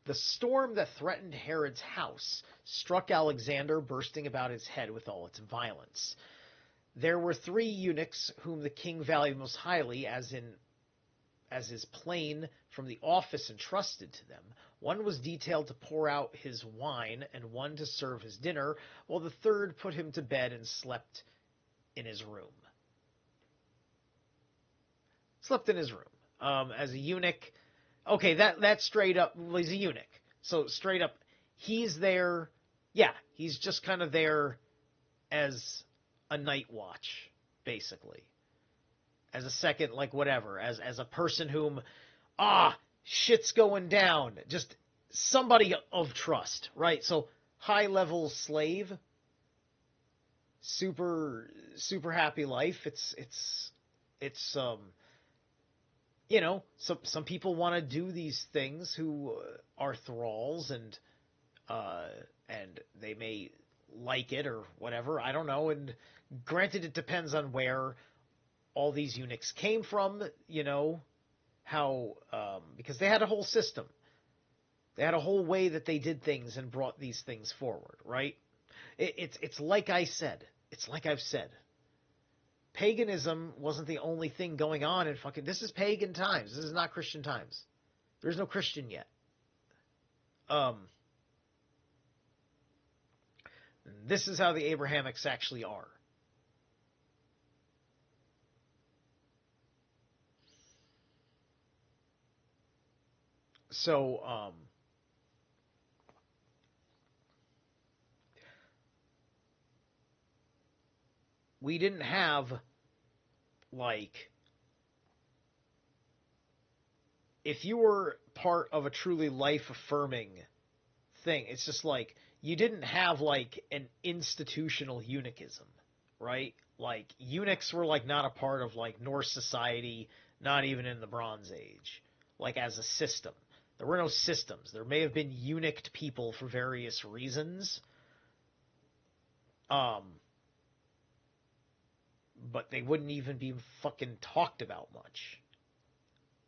The storm that threatened Herod's house struck Alexander, bursting about his head with all its violence. There were 3 eunuchs whom the king valued most highly, as is plain from the office entrusted to them. One was detailed to pour out his wine, and one to serve his dinner, while the third put him to bed and slept in his room. As a eunuch. Okay, that straight up, well, he's a eunuch. So straight up, he's there, he's just kind of there as a night watch, basically. As a second, as a person whom, shit's going down. Just somebody of trust, right? So high-level slave, super happy life. Some people want to do these things who are thralls, and they may like it or whatever. I don't know. And granted, it depends on where all these eunuchs came from. How because they had a whole system. They had a whole way that they did things and brought these things forward. Right? It's like I said. It's like I've said. Paganism wasn't the only thing going on in this is pagan times. This is not Christian times. There's no Christian yet. This is how the Abrahamics actually are. So, we didn't have, if you were part of a truly life-affirming thing, it's just you didn't have, an institutional eunuchism, right? Eunuchs were, not a part of, Norse society, not even in the Bronze Age, as a system. There were no systems. There may have been eunuched people for various reasons, but they wouldn't even be fucking talked about much.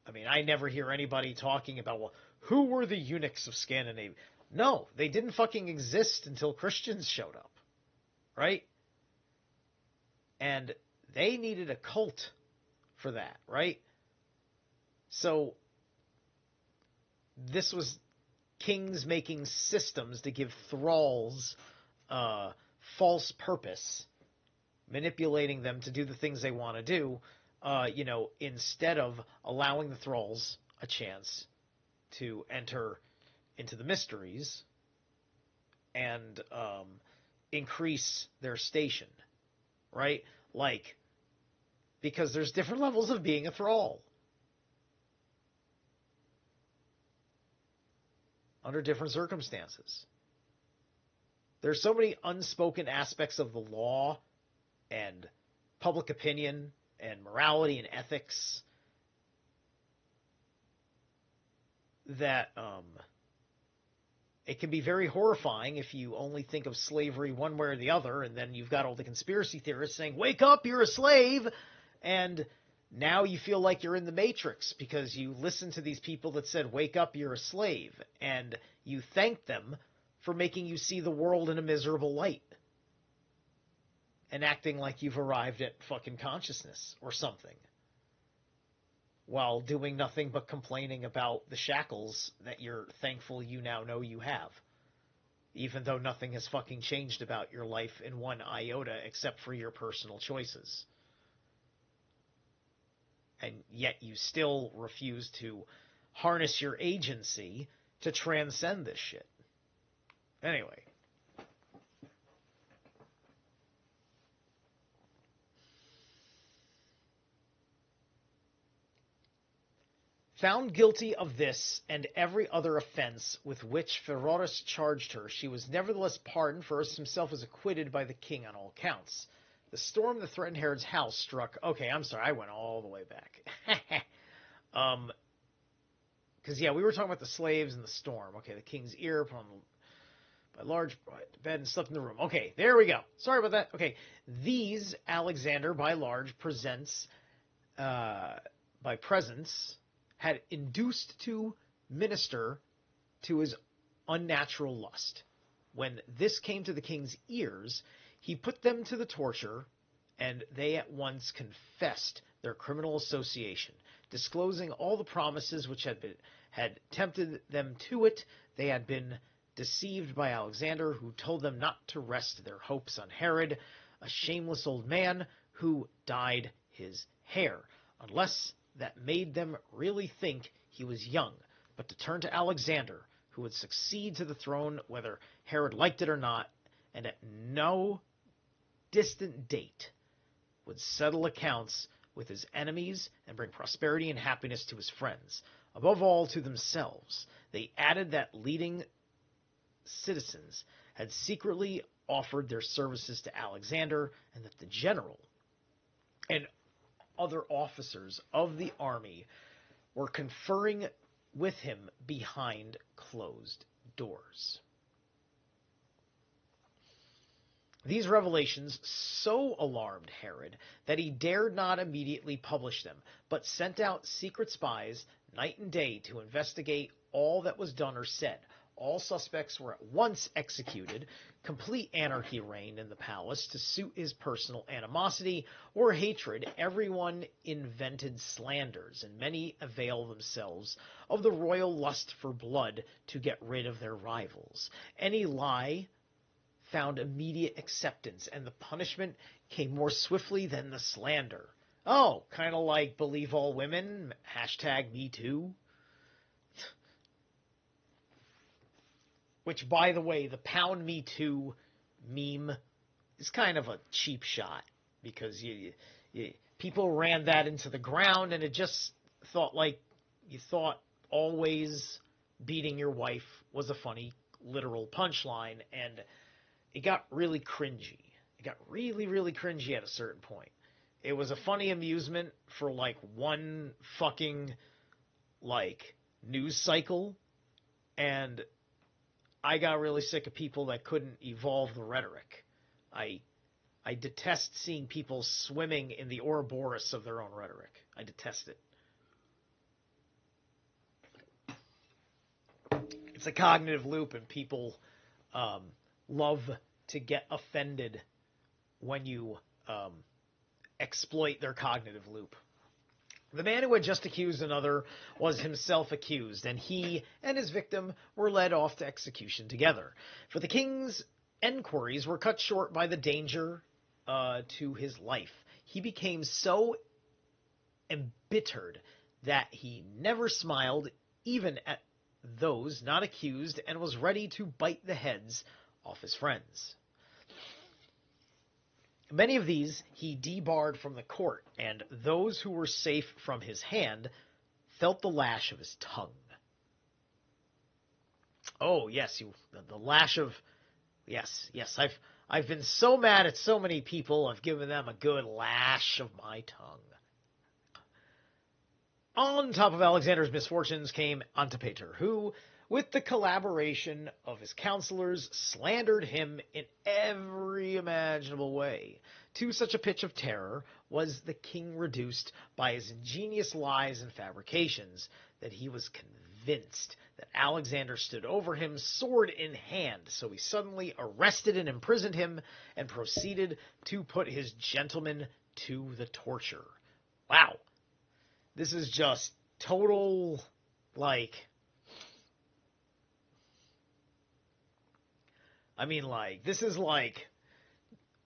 I mean, I never hear anybody talking about, well, who were the eunuchs of Scandinavia? No, they didn't fucking exist until Christians showed up, right? And they needed a cult for that, right? So this was kings making systems to give thralls false purpose, manipulating them to do the things they want to do, instead of allowing the thralls a chance to enter into the mysteries and increase their station, right? Because there's different levels of being a thrall under different circumstances. There's so many unspoken aspects of the law and public opinion and morality and ethics that it can be very horrifying if you only think of slavery one way or the other, and then you've got all the conspiracy theorists saying, wake up, you're a slave, and Now you feel like you're in the Matrix because you listen to these people that said, wake up, you're a slave, and you thank them for making you see the world in a miserable light and acting like you've arrived at fucking consciousness or something, while doing nothing but complaining about the shackles that you're thankful you now know you have, even though nothing has fucking changed about your life in one iota except for your personal choices. And yet you still refuse to harness your agency to transcend this shit. Anyway. Found guilty of this and every other offense with which Pheroras charged her, she was nevertheless pardoned, for himself was acquitted by the king on all counts. The storm that threatened Herod's house struck... Okay, I'm sorry, I went all the way back. Because, yeah, we were talking about the slaves and the storm. Okay, the king's ear upon by large bed and slept in the room. Okay, there we go. Sorry about that. Okay, these Alexander, by large, presents... by presence... had induced to minister to his unnatural lust. When this came to the king's ears, he put them to the torture, and they at once confessed their criminal association, disclosing all the promises which had tempted them to it. They had been deceived by Alexander, who told them not to rest their hopes on Herod, a shameless old man who dyed his hair, unless that made them really think he was young, but to turn to Alexander, who would succeed to the throne whether Herod liked it or not, and at no distant date would settle accounts with his enemies and bring prosperity and happiness to his friends. Above all, to themselves. They added that leading citizens had secretly offered their services to Alexander, and that the general and other officers of the army were conferring with him behind closed doors. These revelations so alarmed Herod that he dared not immediately publish them, but sent out secret spies night and day to investigate all that was done or said. All suspects were at once executed. Complete anarchy reigned in the palace to suit his personal animosity or hatred. Everyone invented slanders, and many availed themselves of the royal lust for blood to get rid of their rivals. Any lie found immediate acceptance, and the punishment came more swiftly than the slander. Oh, kind of like believe all women, #MeToo. Which, by the way, the pound me too meme is kind of a cheap shot, because people ran that into the ground, and it just thought like you thought always beating your wife was a funny literal punchline, and it got really cringy. It got really, really cringy at a certain point. It was a funny amusement for like one fucking like news cycle, and I got really sick of people that couldn't evolve the rhetoric. I detest seeing people swimming in the Ouroboros of their own rhetoric. I detest it. It's a cognitive loop, and people love to get offended when you exploit their cognitive loop. The man who had just accused another was himself accused, and he and his victim were led off to execution together. For the king's enquiries were cut short by the danger to his life. He became so embittered that he never smiled even at those not accused, and was ready to bite the heads off his friends. Many of these he debarred from the court, and those who were safe from his hand felt the lash of his tongue. Oh, yes, the lash of... Yes, I've been so mad at so many people, I've given them a good lash of my tongue. On top of Alexander's misfortunes came Antipater, who, with the collaboration of his counselors, slandered him in every imaginable way. To such a pitch of terror was the king reduced by his ingenious lies and fabrications that he was convinced that Alexander stood over him, sword in hand. So he suddenly arrested and imprisoned him and proceeded to put his gentleman to the torture. Wow. This is just total, this is like,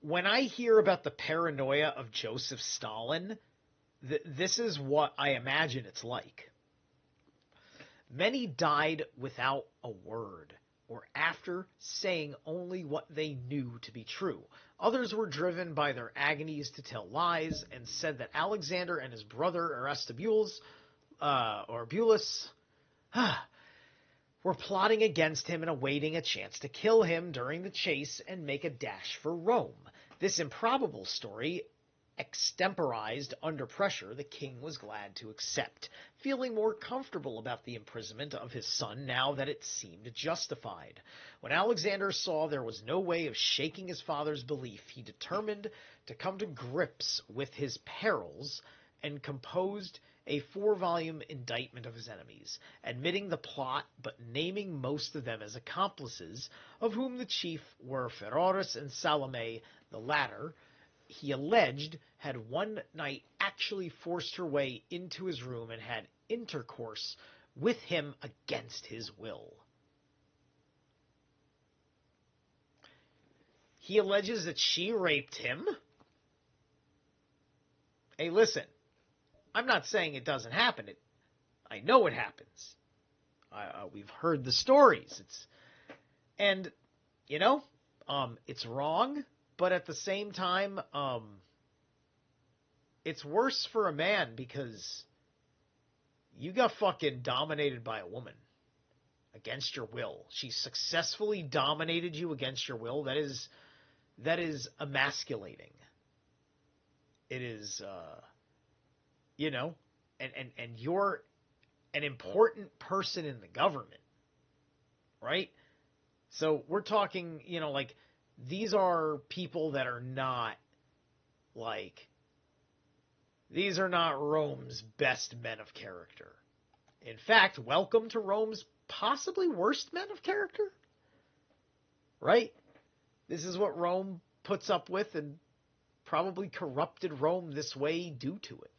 when I hear about the paranoia of Joseph Stalin, this is what I imagine it's like. Many died without a word, or after saying only what they knew to be true. Others were driven by their agonies to tell lies, and said that Alexander and his brother Aristobulus, were plotting against him and awaiting a chance to kill him during the chase and make a dash for Rome. This improbable story, extemporized under pressure, the king was glad to accept, feeling more comfortable about the imprisonment of his son now that it seemed justified. When Alexander saw there was no way of shaking his father's belief, he determined to come to grips with his perils and composed a 4-volume indictment of his enemies, admitting the plot but naming most of them as accomplices, of whom the chief were Pheroras and Salome. The latter, he alleged, had one night actually forced her way into his room and had intercourse with him against his will. He alleges that she raped him. Hey, listen. I'm not saying it doesn't happen. I know it happens. We've heard the stories. It's wrong, but at the same time, it's worse for a man because you got fucking dominated by a woman against your will. She successfully dominated you against your will. That is emasculating. It is, and you're an important person in the government, right? So we're talking, these are people that are not, these are not Rome's best men of character. In fact, welcome to Rome's possibly worst men of character, right? This is what Rome puts up with, and probably corrupted Rome this way due to it.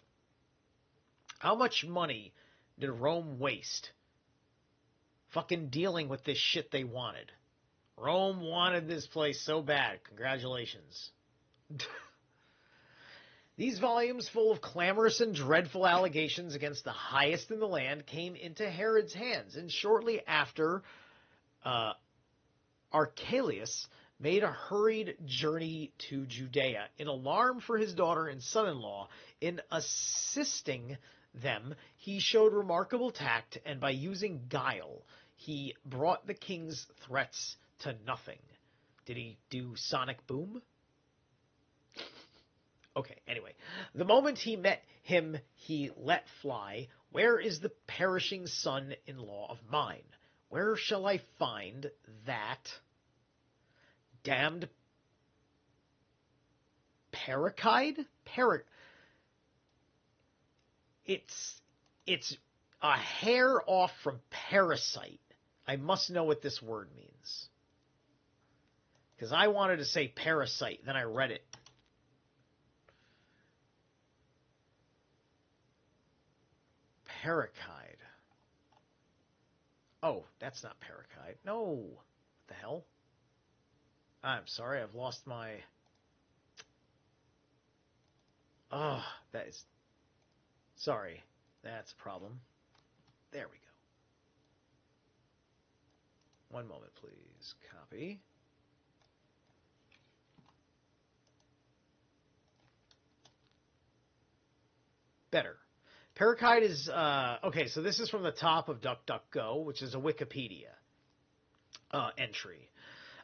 How much money did Rome waste fucking dealing with this shit they wanted? Rome wanted this place so bad. Congratulations. These volumes, full of clamorous and dreadful allegations against the highest in the land, came into Herod's hands, and shortly after, Archelaus made a hurried journey to Judea in alarm for his daughter and son-in-law. In assisting them, he showed remarkable tact, and by using guile, he brought the king's threats to nothing. Did he do Sonic Boom? Okay, anyway. The moment he met him, he let fly. Where is the perishing son-in-law of mine? Where shall I find that damned Parricide? It's a hair off from parasite. I must know what this word means. Because I wanted to say parasite, then I read it. Parricide. Oh, that's not Parricide. No. What the hell? I'm sorry, I've lost my... Oh, that is... Sorry, that's a problem. There we go. One moment, please. Copy. Better. Parricide is... okay, so this is from the top of DuckDuckGo, which is a Wikipedia entry.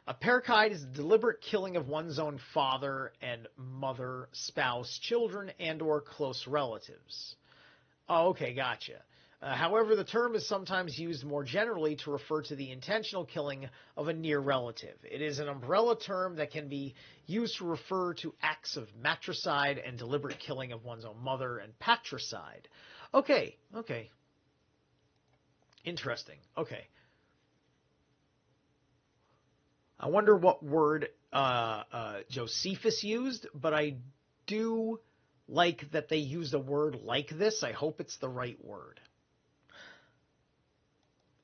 A parricide is the deliberate killing of one's own father and mother, spouse, children, and or close relatives. Oh, okay, gotcha. However, the term is sometimes used more generally to refer to the intentional killing of a near relative. It is an umbrella term that can be used to refer to acts of matricide and deliberate killing of one's own mother, and patricide. Okay. Interesting. Okay. I wonder what word Josephus used, but I do like that they used a word like this. I hope it's the right word.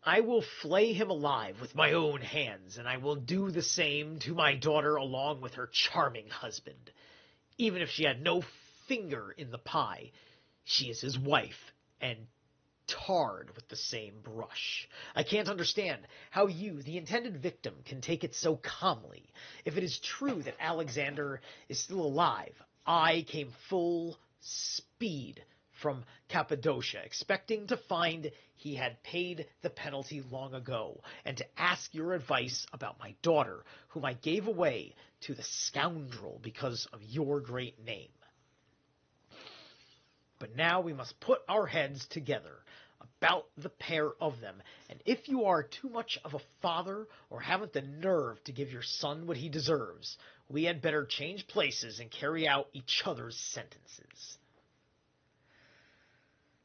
I will flay him alive with my own hands, and I will do the same to my daughter along with her charming husband. Even if she had no finger in the pie, she is his wife, and tarred with the same brush. I can't understand how you, the intended victim, can take it so calmly. If it is true that Alexander is still alive, I came full speed from Cappadocia, expecting to find he had paid the penalty long ago, and to ask your advice about my daughter, whom I gave away to the scoundrel because of your great name. But now we must put our heads together about the pair of them, and if you are too much of a father or haven't the nerve to give your son what he deserves, we had better change places and carry out each other's sentences.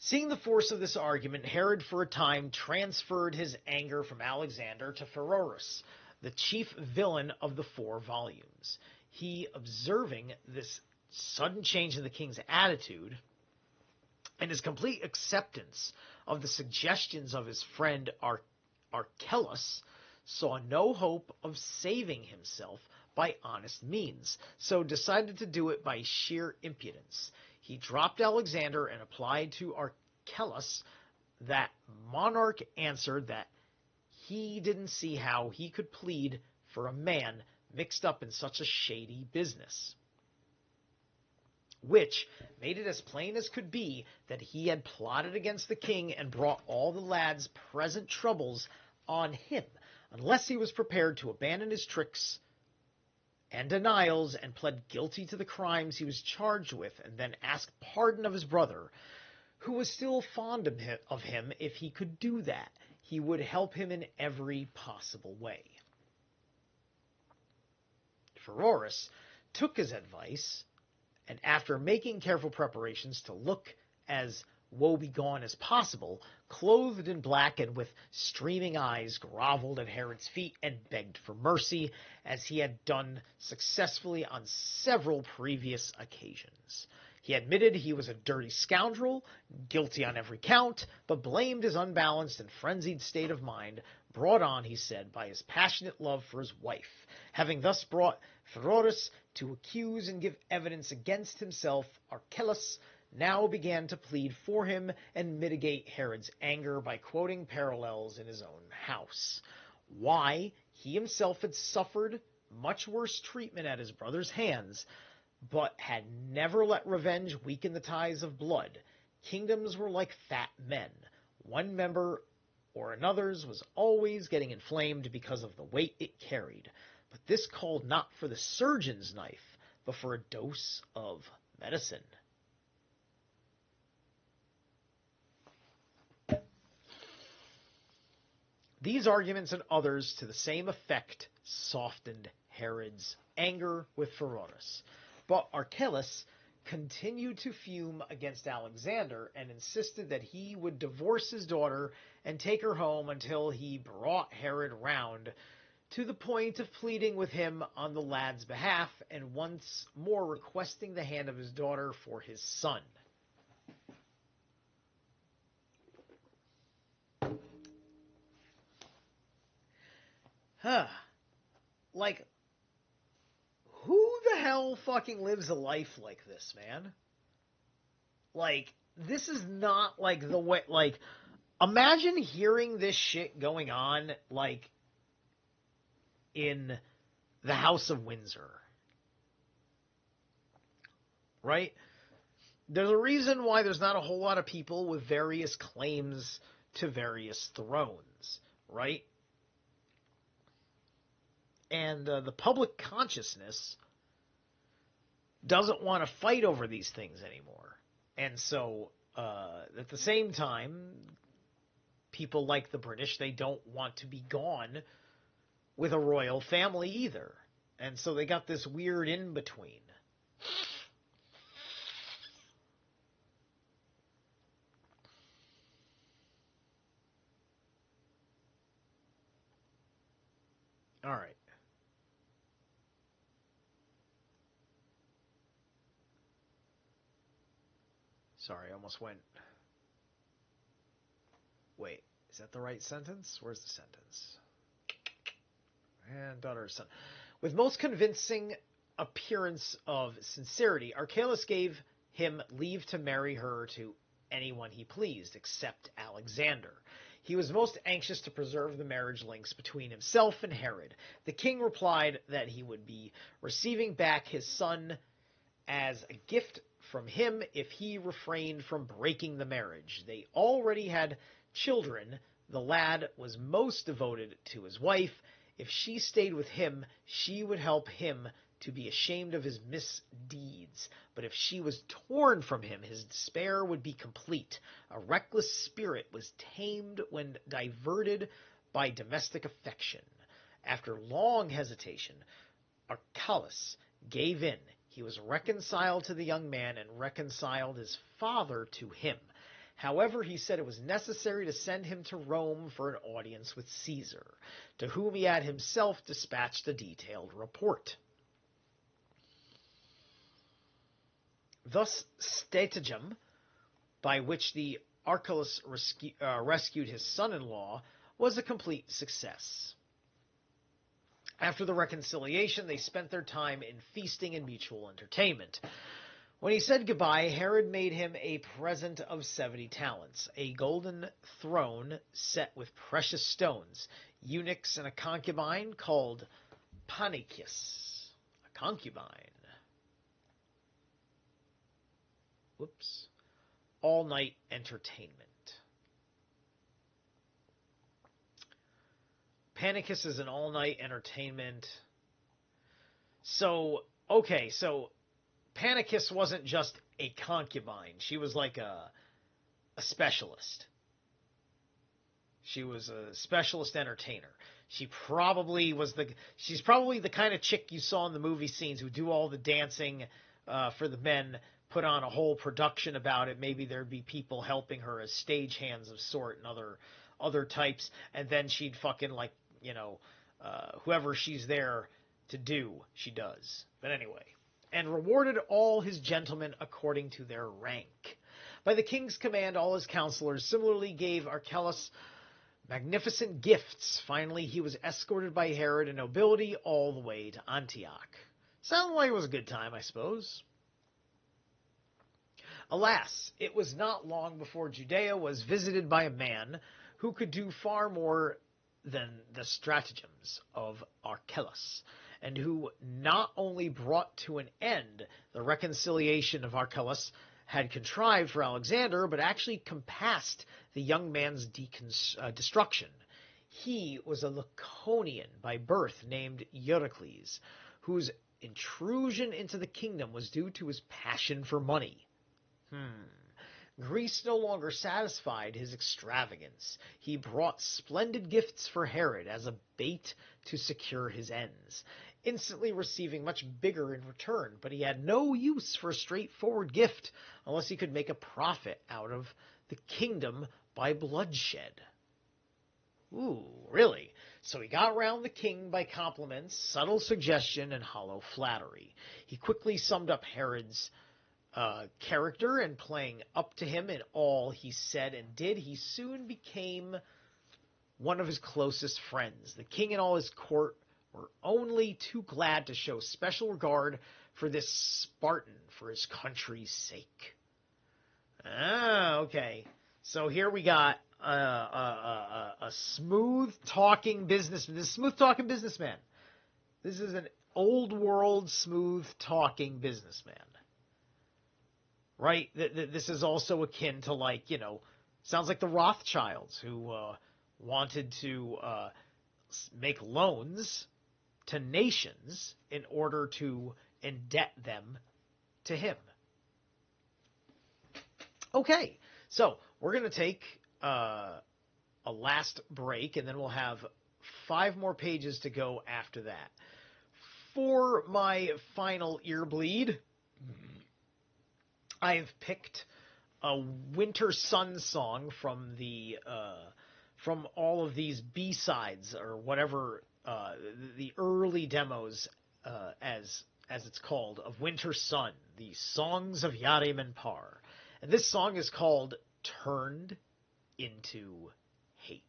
Seeing the force of this argument, Herod for a time transferred his anger from Alexander to Pheroras, the chief villain of the 4 volumes. He, observing this sudden change in the king's attitude and his complete acceptance of the suggestions of his friend Archelaus, saw no hope of saving himself by honest means, so decided to do it by sheer impudence. He dropped Alexander and applied to Archelaus. That monarch answered that he didn't see how he could plead for a man mixed up in such a shady business, which made it as plain as could be that he had plotted against the king and brought all the lad's present troubles on him, unless he was prepared to abandon his tricks and denials and pled guilty to the crimes he was charged with, and then ask pardon of his brother, who was still fond of him. If he could do that, he would help him in every possible way. Pheroras took his advice, and after making careful preparations to look as woebegone as possible, clothed in black and with streaming eyes, groveled at Herod's feet and begged for mercy, as he had done successfully on several previous occasions. He admitted he was a dirty scoundrel, guilty on every count, but blamed his unbalanced and frenzied state of mind, brought on, he said, by his passionate love for his wife. Having thus brought Pheroras to accuse and give evidence against himself, Archelaus now began to plead for him and mitigate Herod's anger by quoting parallels in his own house. Why he himself had suffered much worse treatment at his brother's hands, but had never let revenge weaken the ties of blood. Kingdoms were like fat men. One member or another's was always getting inflamed because of the weight it carried. But this called not for the surgeon's knife, but for a dose of medicine. These arguments and others to the same effect softened Herod's anger with Pheroras. But Archelaus continued to fume against Alexander and insisted that he would divorce his daughter and take her home until he brought Herod round, to the point of pleading with him on the lad's behalf and once more requesting the hand of his daughter for his son. Like, who the hell fucking lives a life like this, man? Like, this is not like the way, like, imagine hearing this shit going on, like, in the House of Windsor. Right? There's a reason why there's not a whole lot of people with various claims to various thrones, right? And the public consciousness doesn't want to fight over these things anymore. And so At the same time, people like the British, they don't want to be gone with a royal family either. And so they got this weird in-between. All right. Sorry, I almost went. Wait, is that the right sentence? Where's the sentence? And daughter, son. With most convincing appearance of sincerity, Archelaus gave him leave to marry her to anyone he pleased, except Alexander. He was most anxious to preserve the marriage links between himself and Herod. The king replied that he would be receiving back his son as a gift from him if he refrained from breaking the marriage. They already had children. The lad was most devoted to his wife. If she stayed with him, she would help him to be ashamed of his misdeeds. But if she was torn from him, his despair would be complete. A reckless spirit was tamed when diverted by domestic affection. After long hesitation, Archelaus gave in. He was reconciled to the young man and reconciled his father to him. However, he said it was necessary to send him to Rome for an audience with Caesar, to whom he had himself dispatched a detailed report. Thus, stratagem, by which the Archelaus rescued his son-in-law, was a complete success. After the reconciliation, they spent their time in feasting and mutual entertainment. When he said goodbye, Herod made him a present of 70 talents, a golden throne set with precious stones, eunuchs, and a concubine called Pannychis. A concubine. All-night entertainment. Pannychis is an all-night entertainment. So Pannychis wasn't just a concubine. She was like a specialist. She was a specialist entertainer. She's probably the kind of chick you saw in the movie scenes who do all the dancing for the men, put on a whole production about it. Maybe there'd be people helping her as stagehands of sort and other types, and then she'd fucking whoever she's there to do, she does. But anyway. And rewarded all his gentlemen according to their rank. By the king's command, all his counselors similarly gave Archelaus magnificent gifts. Finally, he was escorted by Herod and nobility all the way to Antioch. Sounded like it was a good time, I suppose. Alas, it was not long before Judea was visited by a man who could do far more than the stratagems of Archelaus, and who not only brought to an end the reconciliation of Archelaus had contrived for Alexander, but actually compassed the young man's destruction. He was a Laconian by birth named Eurycles, whose intrusion into the kingdom was due to his passion for money. Greece no longer satisfied his extravagance. He brought splendid gifts for Herod as a bait to secure his ends, instantly receiving much bigger in return, but he had no use for a straightforward gift unless he could make a profit out of the kingdom by bloodshed. Ooh, really? So he got round the king by compliments, subtle suggestion, and hollow flattery. He quickly summed up Herod's character, and playing up to him in all he said and did, he soon became one of his closest friends. The king and all his court were only too glad to show special regard for this Spartan for his country's sake. Okay. So here we got a smooth-talking businessman. This smooth-talking businessman. This is an old-world smooth-talking businessman. Right? This is also akin to, sounds like the Rothschilds, who wanted to make loans to nations in order to indebt them to him. Okay, so we're going to take a last break, and then we'll have 5 more pages to go after that. For my final ear bleed, I've picked a Winter Sun song from from all of these B-sides or whatever the early demos as it's called of Winter Sun, the Songs of Yarim Par. And this song is called Turned into Hate.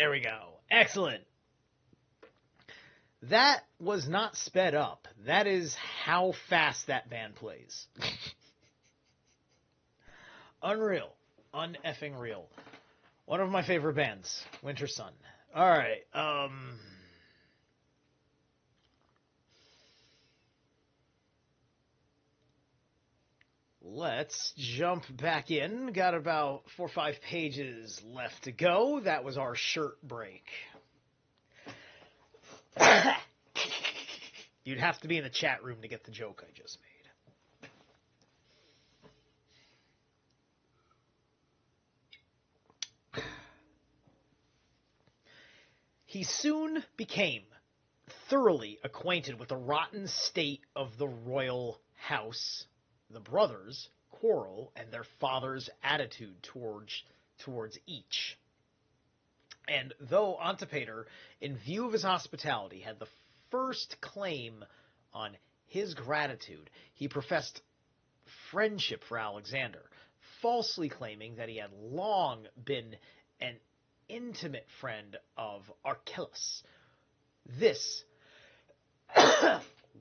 There we go. Excellent. That was not sped up. That is how fast that band plays. Unreal. Uneffing real. One of my favorite bands, Winter Sun. Alright, let's jump back in. Got about 4 or 5 pages left to go. That was our shirt break. You'd have to be in the chat room to get the joke I just made. He soon became thoroughly acquainted with the rotten state of the royal house, the brothers' quarrel, and their father's attitude towards each. And though Antipater, in view of his hospitality, had the first claim on his gratitude, he professed friendship for Alexander, falsely claiming that he had long been an intimate friend of Archelaus. This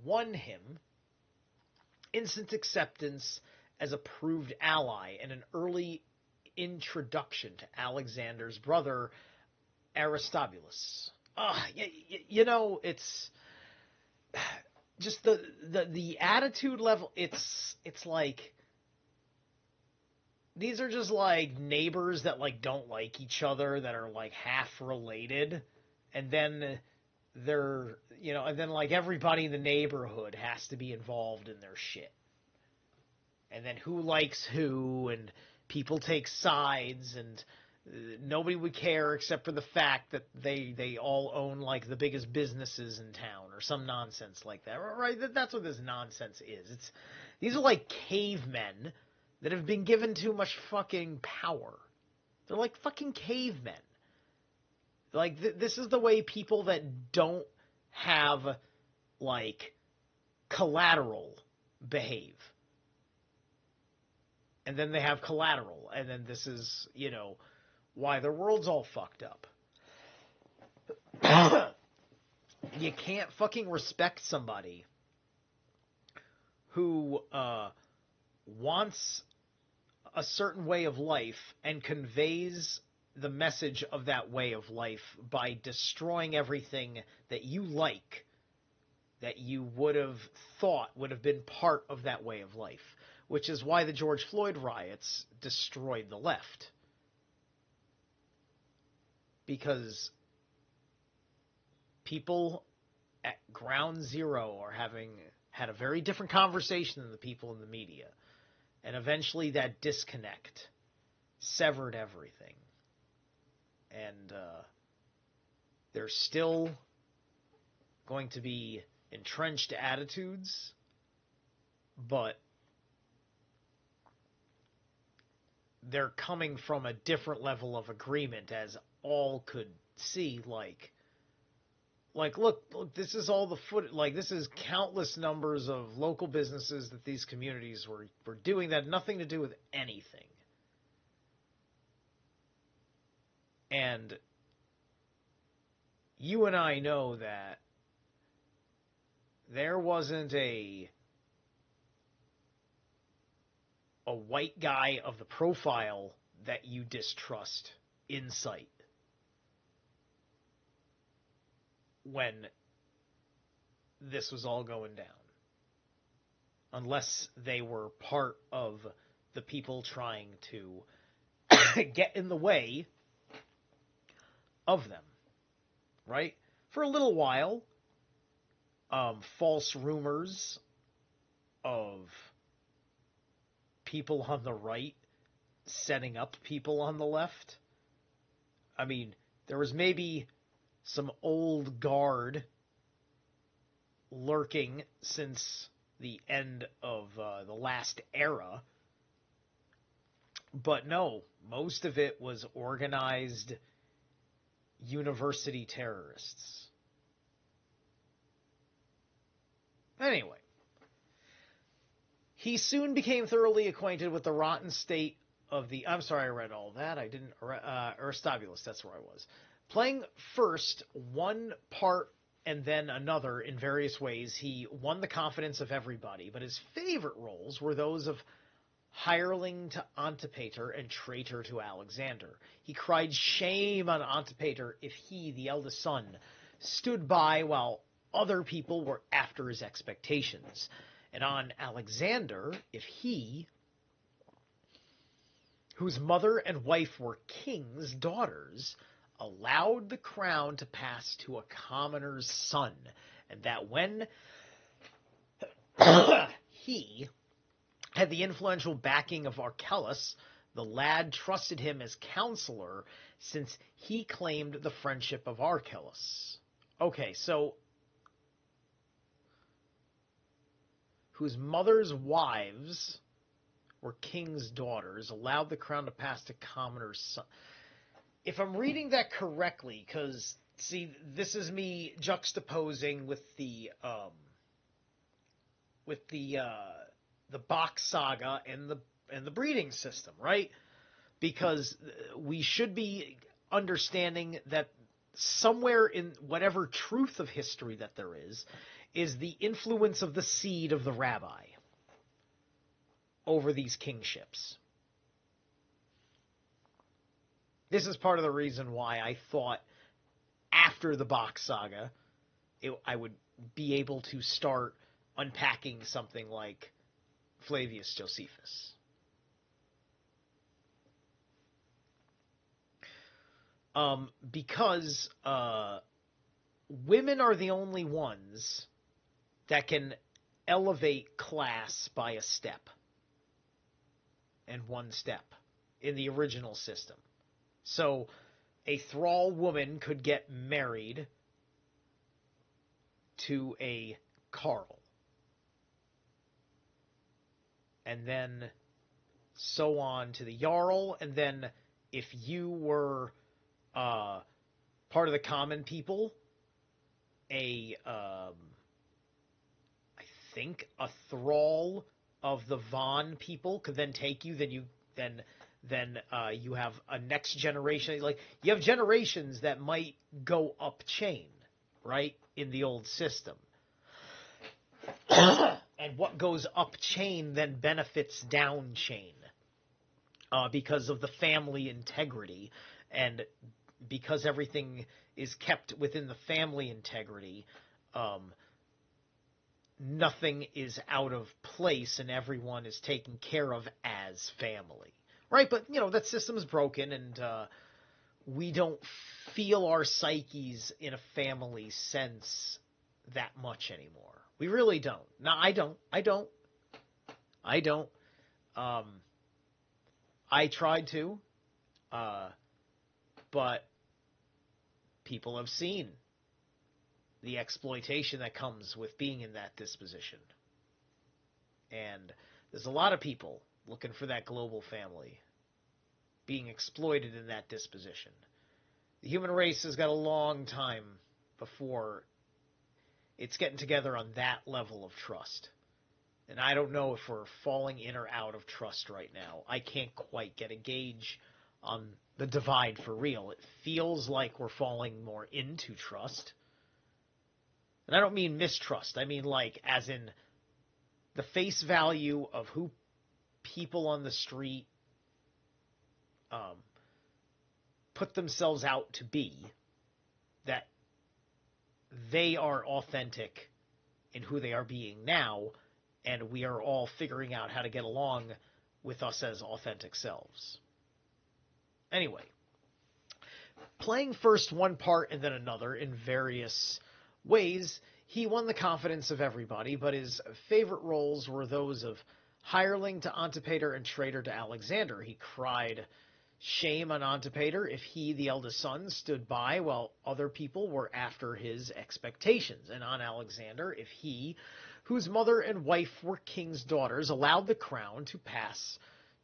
won him instant acceptance as a proved ally and an early introduction to Alexander's brother Aristobulus. It's just the attitude level. It's like these are just like neighbors that like don't like each other, that are like half related, and then like everybody in the neighborhood has to be involved in their shit. And then who likes who, and people take sides, and nobody would care except for the fact that they all own like the biggest businesses in town or some nonsense like that. Right? That's what this nonsense is. These are like cavemen that have been given too much fucking power. They're like fucking cavemen. Like, this is the way people that don't have, like, collateral behave. And then they have collateral. And then this is, why the world's all fucked up. You can't fucking respect somebody who wants a certain way of life and conveys the message of that way of life by destroying everything that you like, that you would have thought would have been part of that way of life, which is why the George Floyd riots destroyed the left. Because people at ground zero are had a very different conversation than the people in the media. And eventually that disconnect severed everything. And there's still going to be entrenched attitudes, but they're coming from a different level of agreement, as all could see. Like look, this is all the this is countless numbers of local businesses that these communities were doing that had nothing to do with anything. And you and I know that there wasn't a white guy of the profile that you distrust in sight when this was all going down. Unless they were part of the people trying to get in the way of them, right? For a little while, false rumors of people on the right setting up people on the left. I mean, there was maybe some old guard lurking since the end of the last era, but no, most of it was organized university terrorists. Anyway, he soon became thoroughly acquainted with the rotten state of the... I'm sorry I read all that. I didn't... Aristobulus, that's where I was. Playing first one part and then another in various ways, he won the confidence of everybody, but his favorite roles were those of hireling to Antipater and traitor to Alexander. He cried shame on Antipater if he, the eldest son, stood by while other people were after his expectations, and on Alexander if he, whose mother and wife were kings' daughters, allowed the crown to pass to a commoner's son, and that when he had the influential backing of Archelaus, the lad trusted him as counselor since he claimed the friendship of Archelaus. Okay, so whose mother's wives were king's daughters allowed the crown to pass to commoner's son. If I'm reading that correctly, because see, this is me juxtaposing with the Bach saga and the breeding system, right? Because we should be understanding that somewhere in whatever truth of history that there is the influence of the seed of the rabbi over these kingships. This is part of the reason why I thought after the Bach saga, I would be able to start unpacking something like Flavius Josephus. Because women are the only ones that can elevate class by a step and one step in the original system. So a thrall woman could get married to a carl. And then so on to the jarl. And then if you were part of the common people, I think a thrall of the Von people could then take you. Then you have a next generation. Like, you have generations that might go up chain, right, in the old system. And what goes up chain then benefits down chain because of the family integrity, and because everything is kept within the family integrity. Nothing is out of place, and everyone is taken care of as family. Right, but, that system is broken, and we don't feel our psyches in a family sense that much anymore. We really don't. No, I don't. I tried to, but people have seen the exploitation that comes with being in that disposition. And there's a lot of people looking for that global family, being exploited in that disposition. The human race has got a long time before it's getting together on that level of trust. And I don't know if we're falling in or out of trust right now. I can't quite get a gauge on the divide for real. It feels like we're falling more into trust. And I don't mean mistrust. I mean, like, as in the face value of who people on the street put themselves out to be, that they are authentic in who they are being now, and we are all figuring out how to get along with us as authentic selves. Anyway, playing first one part and then another in various ways, he won the confidence of everybody, but his favorite roles were those of hireling to Antipater and traitor to Alexander. He cried shame on Antipater if he, the eldest son, stood by while other people were after his expectations, and on Alexander if he, whose mother and wife were king's daughters, allowed the crown to pass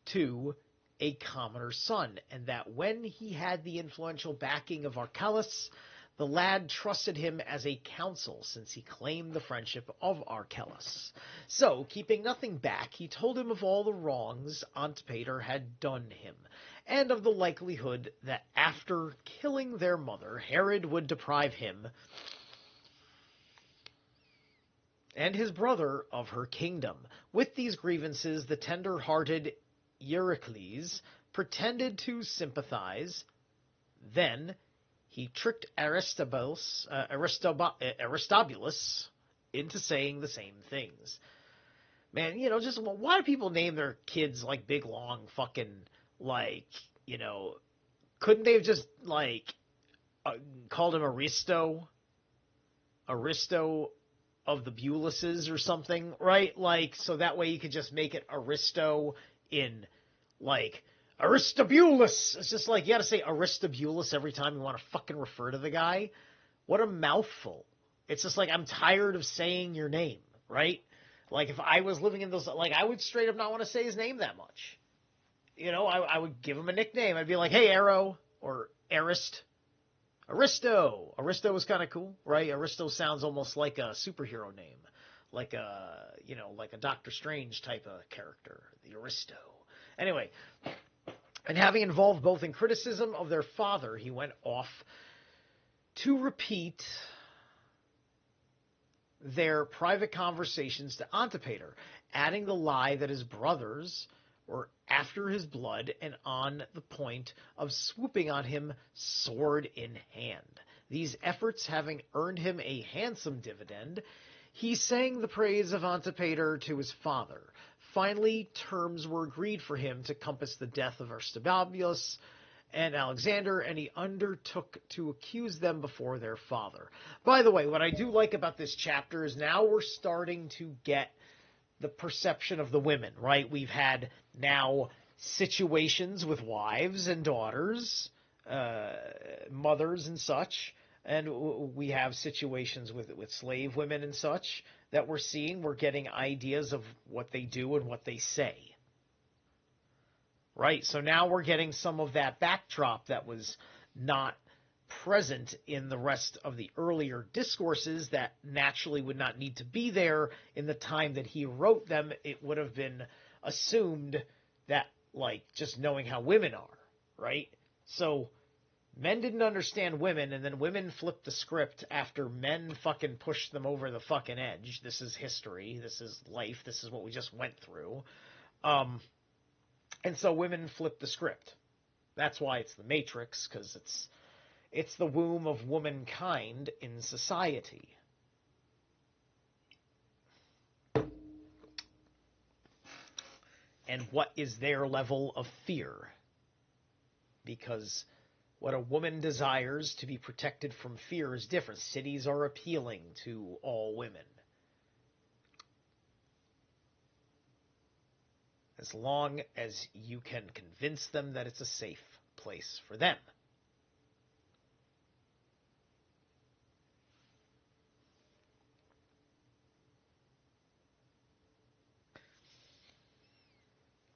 to a commoner's son, and that when he had the influential backing of Archelaus, the lad trusted him as a counsel, since he claimed the friendship of Archelaus. So, keeping nothing back, he told him of all the wrongs Antipater had done him, and of the likelihood that after killing their mother, Herod would deprive him and his brother of her kingdom. With these grievances, the tender-hearted Eurycles pretended to sympathize. Then he tricked Aristobulus into saying the same things. Man, just why do people name their kids like big, long, fucking, couldn't they have just, called him Aristo of the Bulises or something, right? So that way you could just make it Aristo in, Aristobulus. It's just you gotta say Aristobulus every time you want to fucking refer to the guy. What a mouthful. It's just I'm tired of saying your name, right? If I was living in those, I would straight up not want to say his name that much. I would give him a nickname. I'd be like, hey, Arrow, or Aristo. Aristo was kind of cool, right? Aristo sounds almost like a superhero name, like a Doctor Strange type of character, the Aristo. Anyway, and having involved both in criticism of their father, he went off to repeat their private conversations to Antipater, adding the lie that his brothers were after his blood and on the point of swooping on him sword in hand. These efforts having earned him a handsome dividend, he sang the praise of Antipater to his father. Finally, terms were agreed for him to compass the death of Aristobulus and Alexander, and he undertook to accuse them before their father. By the way, what I do like about this chapter is now we're starting to get the perception of the women, right? We've had now situations with wives and daughters, mothers and such, and we have situations with slave women and such that we're seeing. We're getting ideas of what they do and what they say. Right? So now we're getting some of that backdrop that was not present in the rest of the earlier discourses that naturally would not need to be there in the time that he wrote them. It would have been assumed that, just knowing how women are, right? So men didn't understand women, and then women flipped the script after men fucking pushed them over the fucking edge. This is history. This is life. This is what we just went through. And so women flipped the script. That's why it's the Matrix, because it's the womb of womankind in society. And what is their level of fear? Because what a woman desires to be protected from fear is different. Cities are appealing to all women. As long as you can convince them that it's a safe place for them.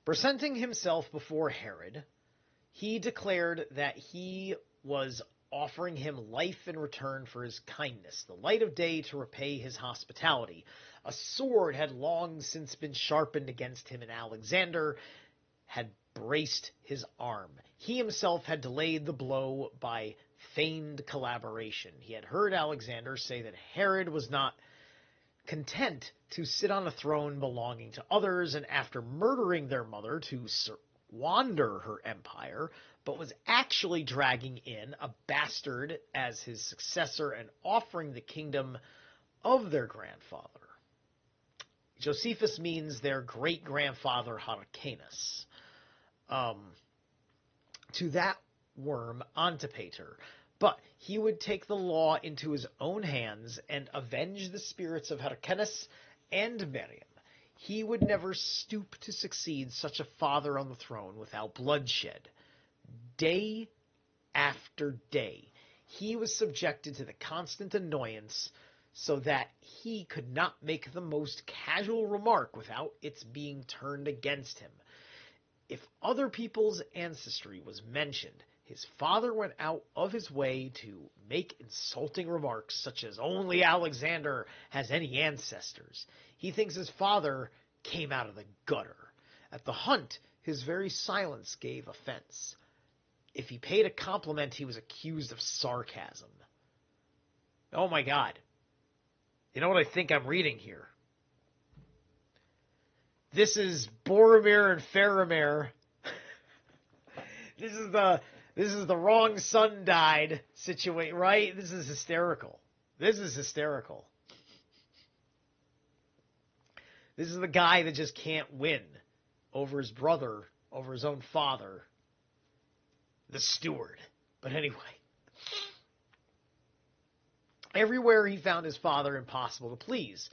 Presenting himself before Herod, he declared that he was offering him life in return for his kindness, the light of day to repay his hospitality. A sword had long since been sharpened against him, and Alexander had braced his arm. He himself had delayed the blow by feigned collaboration. He had heard Alexander say that Herod was not content to sit on a throne belonging to others, and after murdering their mother to squander her empire, but was actually dragging in a bastard as his successor and offering the kingdom of their grandfather. Josephus means their great-grandfather Hyrcanus. To that worm Antipater. But he would take the law into his own hands and avenge the spirits of Hyrcanus and Miriam. He would never stoop to succeed such a father on the throne without bloodshed. Day after day, he was subjected to the constant annoyance so that he could not make the most casual remark without its being turned against him. If other people's ancestry was mentioned, his father went out of his way to make insulting remarks such as, only Alexander has any ancestors. He thinks his father came out of the gutter. At the hunt, his very silence gave offense. If he paid a compliment, he was accused of sarcasm. Oh my God. You know what I think I'm reading here? This is Boromir and Faramir. This is the wrong son died situation, right? This is hysterical. This is hysterical. This is the guy that just can't win over his brother, over his own father, the steward. But anyway, everywhere he found his father impossible to please,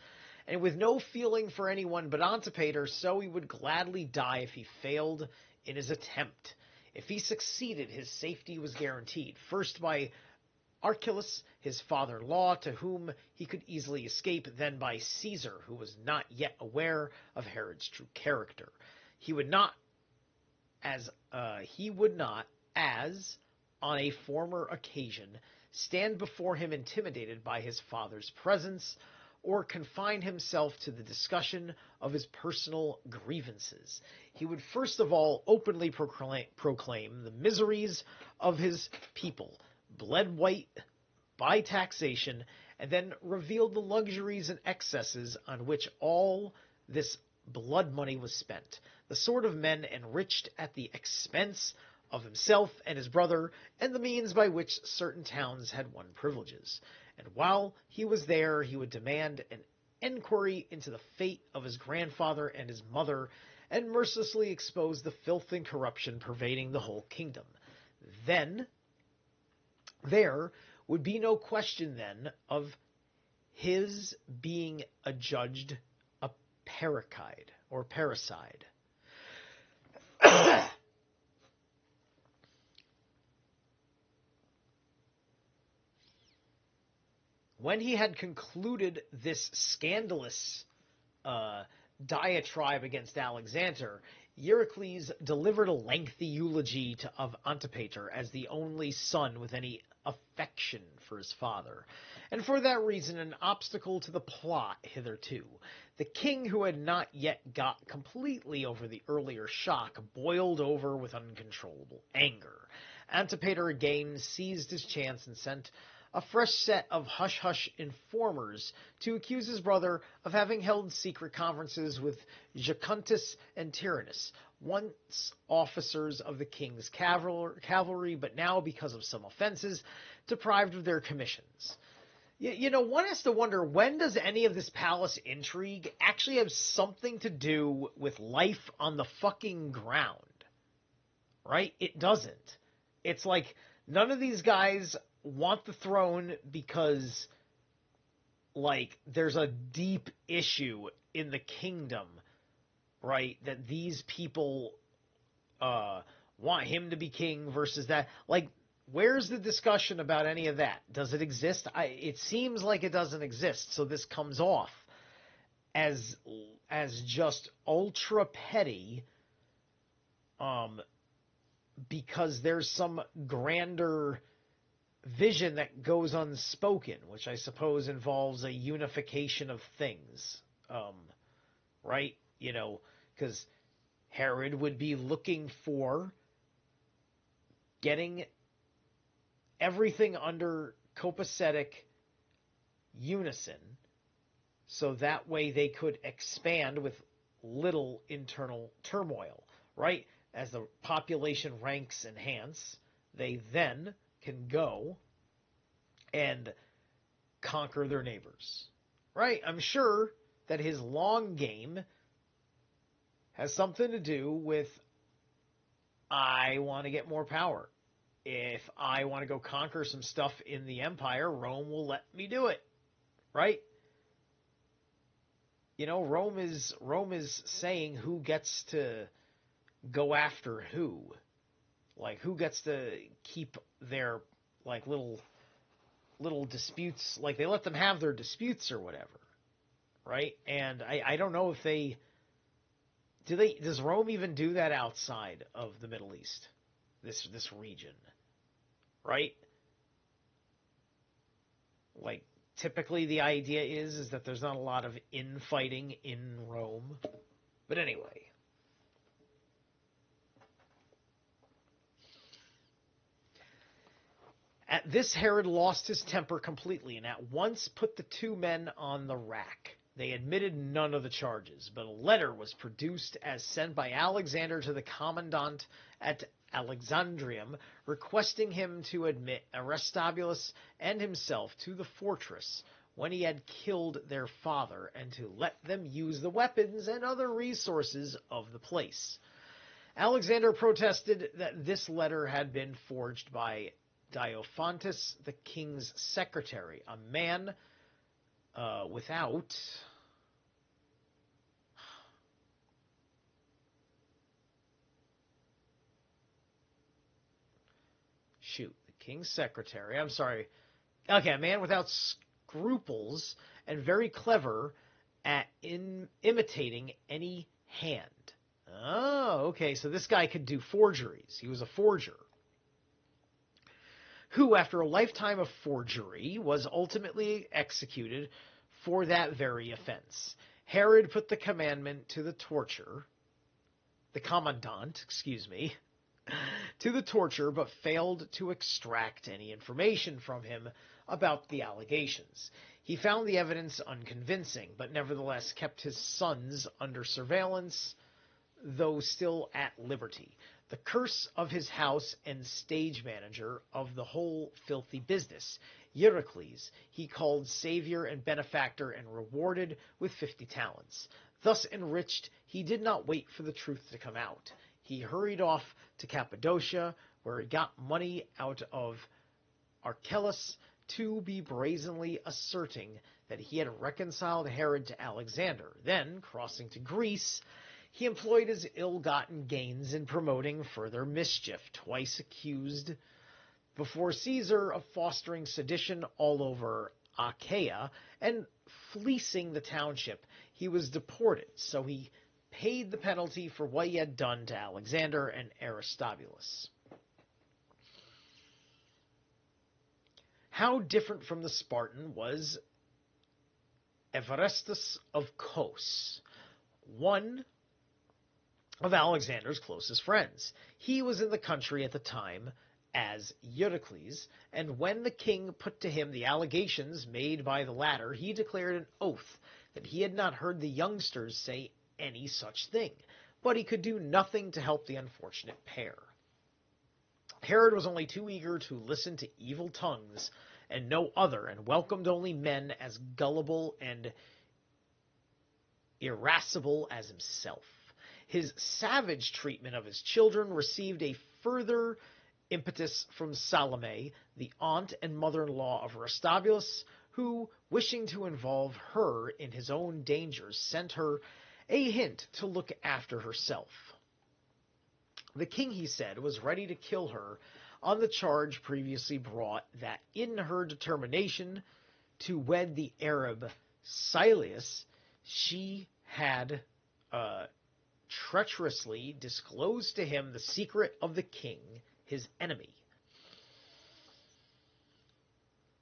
and with no feeling for anyone but Antipater, so he would gladly die if he failed in his attempt. If he succeeded, his safety was guaranteed, first by Archelaus, his father-in-law, to whom he could easily escape, then by Caesar, who was not yet aware of Herod's true character. He would not, as on a former occasion, stand before him intimidated by his father's presence, or confine himself to the discussion of his personal grievances. He would first of all openly proclaim the miseries of his people, bled white by taxation, and then reveal the luxuries and excesses on which all this blood money was spent, the sort of men enriched at the expense of himself and his brother, and the means by which certain towns had won privileges. And while he was there, he would demand an enquiry into the fate of his grandfather and his mother, and mercilessly expose the filth and corruption pervading the whole kingdom. Then there would be no question then of his being adjudged a parricide or parricide. When he had concluded this scandalous diatribe against Alexander, Eurycles delivered a lengthy eulogy of Antipater as the only son with any affection for his father, and for that reason an obstacle to the plot hitherto. The king, who had not yet got completely over the earlier shock, boiled over with uncontrollable anger. Antipater again seized his chance and sent a fresh set of hush-hush informers to accuse his brother of having held secret conferences with Jacuntus and Tyrannus, once officers of the king's cavalry, but now, because of some offenses, deprived of their commissions. You know, one has to wonder, when does any of this palace intrigue actually have something to do with life on the fucking ground? Right? It doesn't. It's like, none of these guys want the throne because, like, there's a deep issue in the kingdom, right, that these people want him to be king versus that. Like, where's the discussion about any of that? Does it exist? It seems like it doesn't exist, so this comes off as just ultra petty, because there's some grander vision that goes unspoken, which I suppose involves a unification of things, right? You know, because Herod would be looking for getting everything under copacetic unison, so that way they could expand with little internal turmoil, right? As the population ranks enhance, they then can go and conquer their neighbors, right? I'm sure that his long game has something to do with, I want to get more power. If I want to go conquer some stuff in the empire, Rome will let me do it, right? You know, Rome is saying who gets to go after who. Like, who gets to keep their, like, little disputes, like, they let them have their disputes or whatever, right? And I don't know if does Rome even do that outside of the Middle East, this region, right? Like, typically the idea is that there's not a lot of infighting in Rome, but anyway. At this, Herod lost his temper completely and at once put the two men on the rack. They admitted none of the charges, but a letter was produced as sent by Alexander to the commandant at Alexandrium, requesting him to admit Aristobulus and himself to the fortress when he had killed their father, and to let them use the weapons and other resources of the place. Alexander protested that this letter had been forged by Diophantus, the king's secretary, a man without... Shoot, the king's secretary, I'm sorry. Okay, a man without scruples and very clever at imitating any hand. Oh, okay, so this guy could do forgeries. He was a forger, who, after a lifetime of forgery, was ultimately executed for that very offense. Herod put the commandant to the commandant, to the torture, but failed to extract any information from him about the allegations. He found the evidence unconvincing, but nevertheless kept his sons under surveillance, though still at liberty. The curse of his house and stage manager of the whole filthy business, Eurycles, he called savior and benefactor and rewarded with 50 talents. Thus enriched, he did not wait for the truth to come out. He hurried off to Cappadocia, where he got money out of Archelaus to be brazenly asserting that he had reconciled Herod to Alexander. Then, crossing to Greece, he employed his ill-gotten gains in promoting further mischief, twice accused before Caesar of fostering sedition all over Achaia and fleecing the township. He was deported, so he paid the penalty for what he had done to Alexander and Aristobulus. How different from the Spartan was Evarestus of Kos, one of Alexander's closest friends. He was in the country at the time as Eurycles, and when the king put to him the allegations made by the latter, he declared an oath that he had not heard the youngsters say any such thing, but he could do nothing to help the unfortunate pair. Herod was only too eager to listen to evil tongues and no other, and welcomed only men as gullible and irascible as himself. His savage treatment of his children received a further impetus from Salome, the aunt and mother-in-law of Aristobulus, who, wishing to involve her in his own dangers, sent her a hint to look after herself. The king, he said, was ready to kill her on the charge previously brought that in her determination to wed the Arab Silas, she had treacherously disclosed to him the secret of the king, his enemy.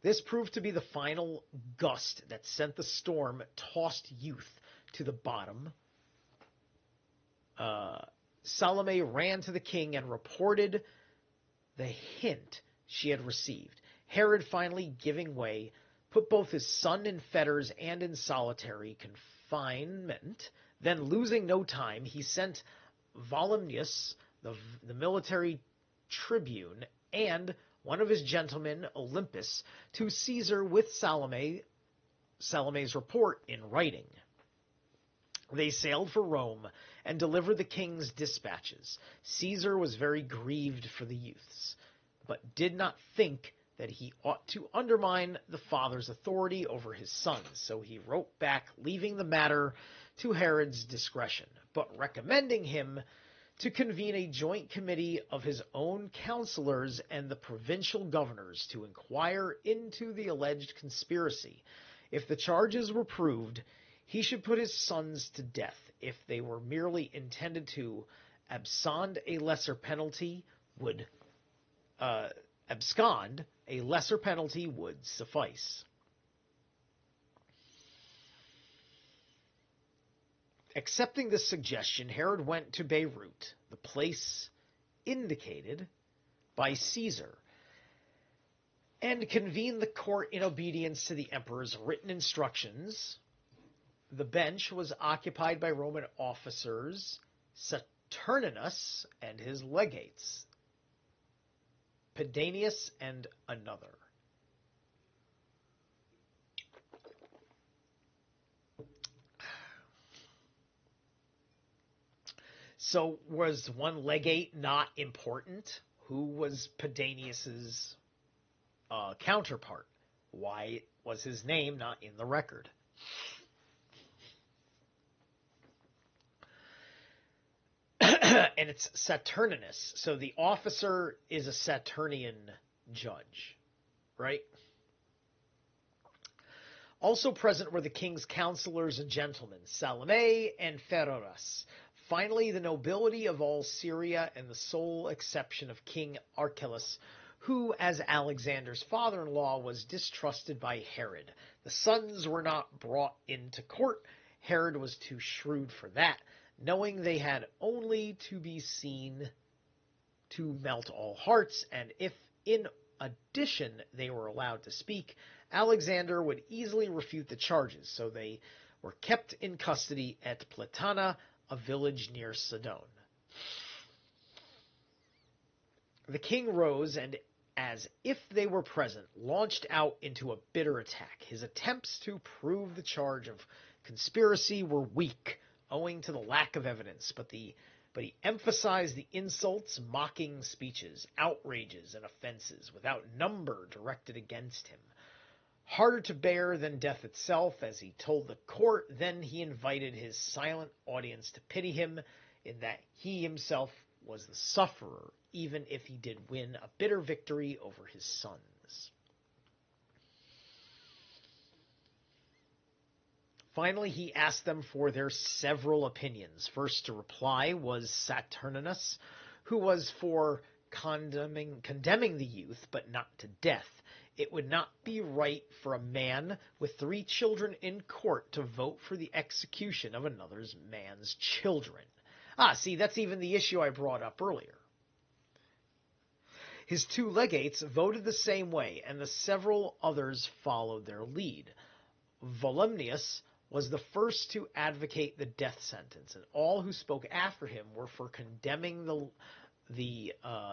This proved to be the final gust that sent the storm-tossed youth to the bottom. Salome ran to the king and reported the hint she had received. Herod, finally giving way, put both his son in fetters and in solitary confinement. Then, losing no time, he sent Volumnius, the military tribune, and one of his gentlemen, Olympus, to Caesar with Salome's report in writing. They sailed for Rome and delivered the king's dispatches. Caesar was very grieved for the youths, but did not think that he ought to undermine the father's authority over his sons, so he wrote back leaving the matter to Herod's discretion, but recommending him to convene a joint committee of his own counselors and the provincial governors to inquire into the alleged conspiracy. If the charges were proved, he should put his sons to death. If they were merely intended to abscond, a lesser penalty would suffice. Accepting this suggestion, Herod went to Beirut, the place indicated by Caesar, and convened the court in obedience to the emperor's written instructions. The bench was occupied by Roman officers, Saturninus and his legates, Pedanius and another. So was one legate not important? Who was Pedanius's counterpart? Why was his name not in the record? And it's Saturninus. So the officer is a Saturnian judge, right? Also present were the king's counselors and gentlemen, Salome and Pheroras. Finally, the nobility of all Syria, and the sole exception of King Archelaus, who, as Alexander's father-in-law, was distrusted by Herod. The sons were not brought into court. Herod was too shrewd for that, knowing they had only to be seen to melt all hearts, and if, in addition, they were allowed to speak, Alexander would easily refute the charges, so they were kept in custody at Platana, a village near Sidon. The king rose and, as if they were present, launched out into a bitter attack. His attempts to prove the charge of conspiracy were weak, owing to the lack of evidence, but he emphasized the insults, mocking speeches, outrages, and offenses without number directed against him. Harder to bear than death itself, as he told the court. Then he invited his silent audience to pity him, in that he himself was the sufferer, even if he did win a bitter victory over his sons. Finally, he asked them for their several opinions. First to reply was Saturninus, who was for condemning the youth, but not to death. It would not be right for a man with 3 children in court to vote for the execution of another man's children. See, that's even the issue I brought up earlier. His 2 legates voted the same way, and the several others followed their lead. Volumnius was the first to advocate the death sentence, and all who spoke after him were for condemning the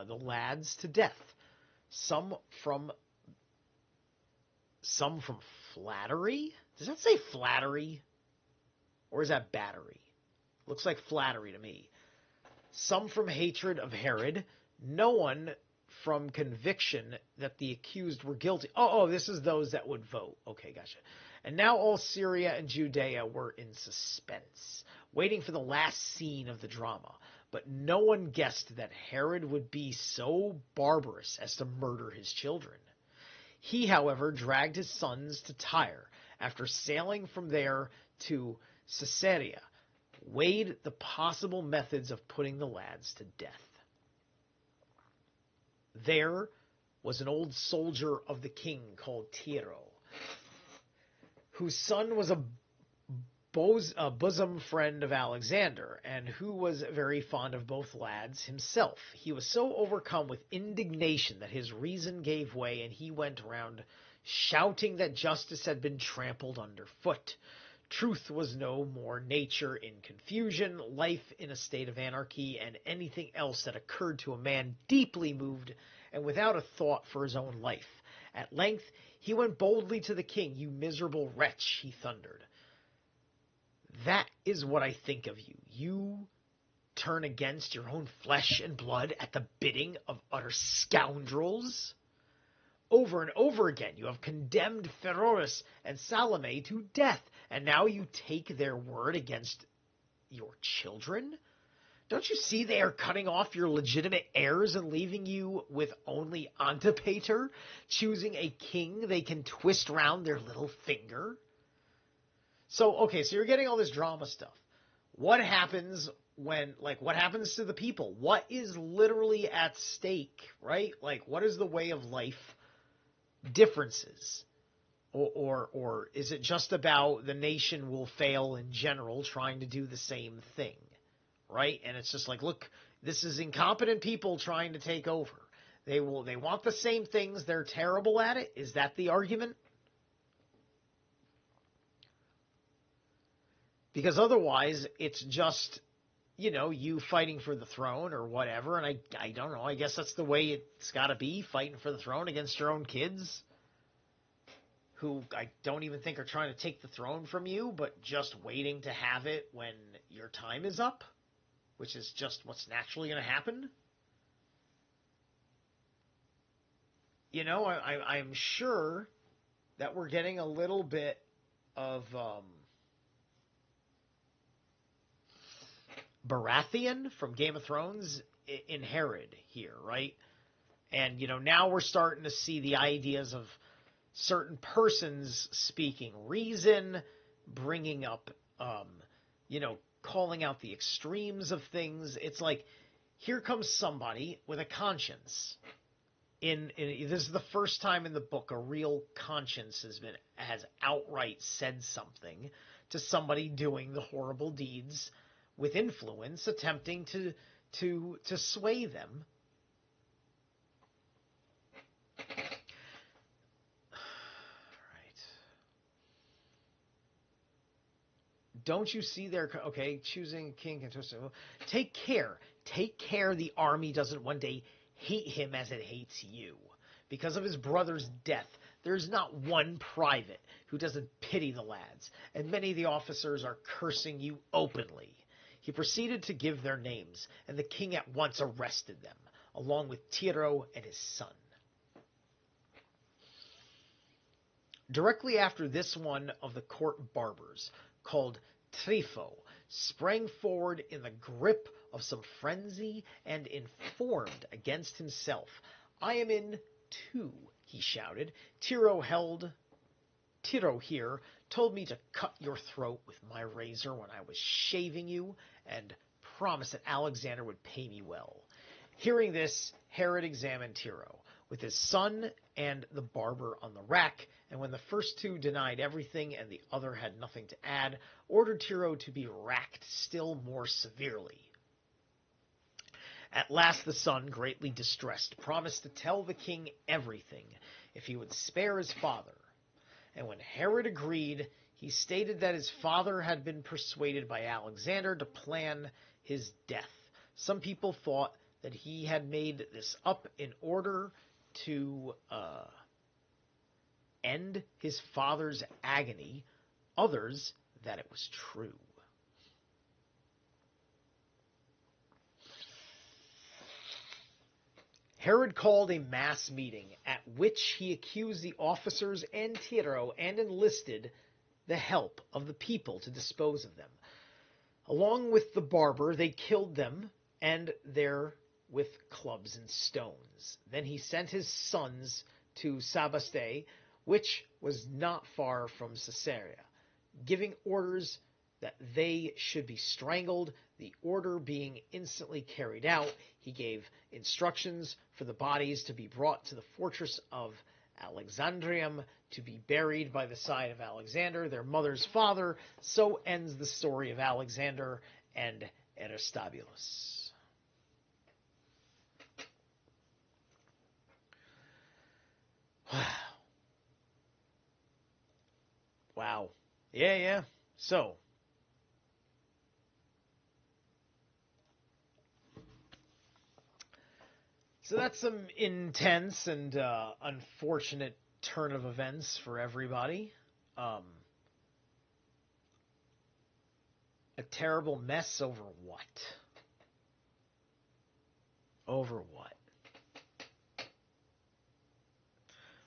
lads to death. Some from flattery? Does that say flattery? Or is that battery? Looks like flattery to me. Some from hatred of Herod. No one from conviction that the accused were guilty. Oh, this is those that would vote. Okay, gotcha. And now all Syria and Judea were in suspense, waiting for the last scene of the drama. But no one guessed that Herod would be so barbarous as to murder his children. He, however, dragged his sons to Tyre. After sailing from there to Caesarea, weighed the possible methods of putting the lads to death. There was an old soldier of the king called Tiro, whose son was a bosom friend of Alexander, and who was very fond of both lads himself. He was so overcome with indignation that his reason gave way, and he went around shouting that justice had been trampled underfoot. Truth was no more, nature in confusion, life in a state of anarchy, and anything else that occurred to a man deeply moved and without a thought for his own life. At length he went boldly to the king. "You miserable wretch," he thundered. "That is what I think of you. You turn against your own flesh and blood at the bidding of utter scoundrels. Over and over again you have condemned Pheroras and Salome to death, and now you take their word against your children? Don't you see they are cutting off your legitimate heirs and leaving you with only Antipater, choosing a king they can twist round their little finger?" So you're getting all this drama stuff. What happens what happens to the people? What is literally at stake, right? What is the way of life differences? Or is it just about the nation will fail in general trying to do the same thing, right? And it's just look, this is incompetent people trying to take over. They want the same things. They're terrible at it. Is that the argument? Because otherwise, it's just, you fighting for the throne or whatever. And I don't know. I guess that's the way it's got to be, fighting for the throne against your own kids, who I don't even think are trying to take the throne from you, but just waiting to have it when your time is up, which is just what's naturally going to happen. I'm sure that we're getting a little bit of Baratheon from Game of Thrones in Herod here, right? And, now we're starting to see the ideas of certain persons speaking reason, bringing up, calling out the extremes of things. It's like, here comes somebody with a conscience. This is the first time in the book a real conscience has outright said something to somebody doing the horrible deeds with influence, attempting to sway them. Don't you see their... Okay, choosing king... Take care. Take care the army doesn't one day hate him as it hates you. Because of his brother's death, there's not one private who doesn't pity the lads, and many of the officers are cursing you openly. He proceeded to give their names, and the king at once arrested them, along with Tiro and his son. Directly after this, one of the court barbers, called Trifo, sprang forward in the grip of some frenzy and informed against himself. I am in too, he shouted. Tiro here told me to cut your throat with my razor when I was shaving you, and promised that Alexander would pay me well. Hearing this, Herod examined Tiro, with his son and the barber on the rack, and when the first two denied everything and the other had nothing to add, ordered Tiro to be racked still more severely. At last the son, greatly distressed, promised to tell the king everything if he would spare his father. And when Herod agreed, he stated that his father had been persuaded by Alexander to plan his death. Some people thought that he had made this up in order to end his father's agony, others that it was true. Herod called a mass meeting at which he accused the officers and Tiro and enlisted the help of the people to dispose of them. Along with the barber, they killed them and there with clubs and stones. Then he sent his sons to Sebaste, which was not far from Caesarea, giving orders that they should be strangled. The order being instantly carried out, he gave instructions for the bodies to be brought to the fortress of Alexandrium to be buried by the side of Alexander, their mother's father. So ends the story of Alexander and Aristobulus. Wow. Yeah. So that's some intense and unfortunate turn of events for everybody. A terrible mess over what? Over what?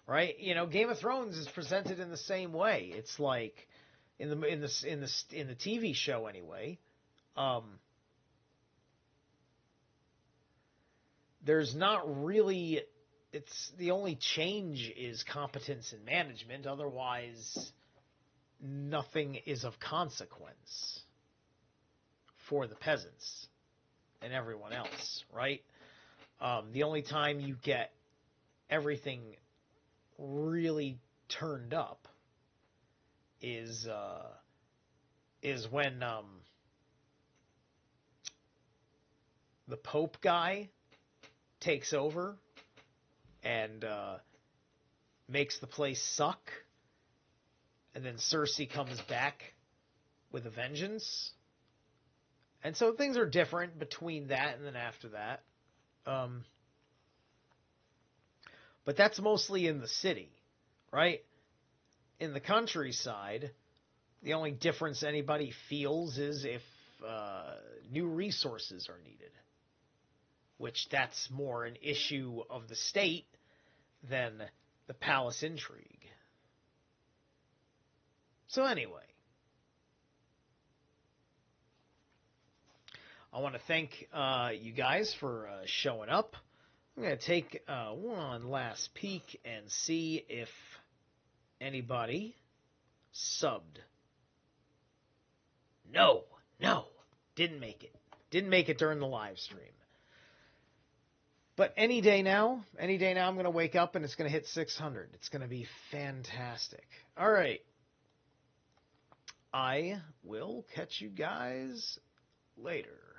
Right? Game of Thrones is presented in the same way. It's like in the TV show anyway. There's not really, it's the only change is competence in management. Otherwise, nothing is of consequence for the peasants and everyone else, right? The only time you get everything really turned up is when the Pope guy takes over and makes the place suck. And then Cersei comes back with a vengeance. And so things are different between that and then after that. But that's mostly in the city, right? In the countryside, the only difference anybody feels is if new resources are needed, which that's more an issue of the state than the palace intrigue. So anyway, I want to thank you guys for showing up. I'm going to take one last peek and see if anybody subbed. No, didn't make it. Didn't make it during the live stream. But any day now I'm going to wake up and it's going to hit 600. It's going to be fantastic. All right. I will catch you guys later.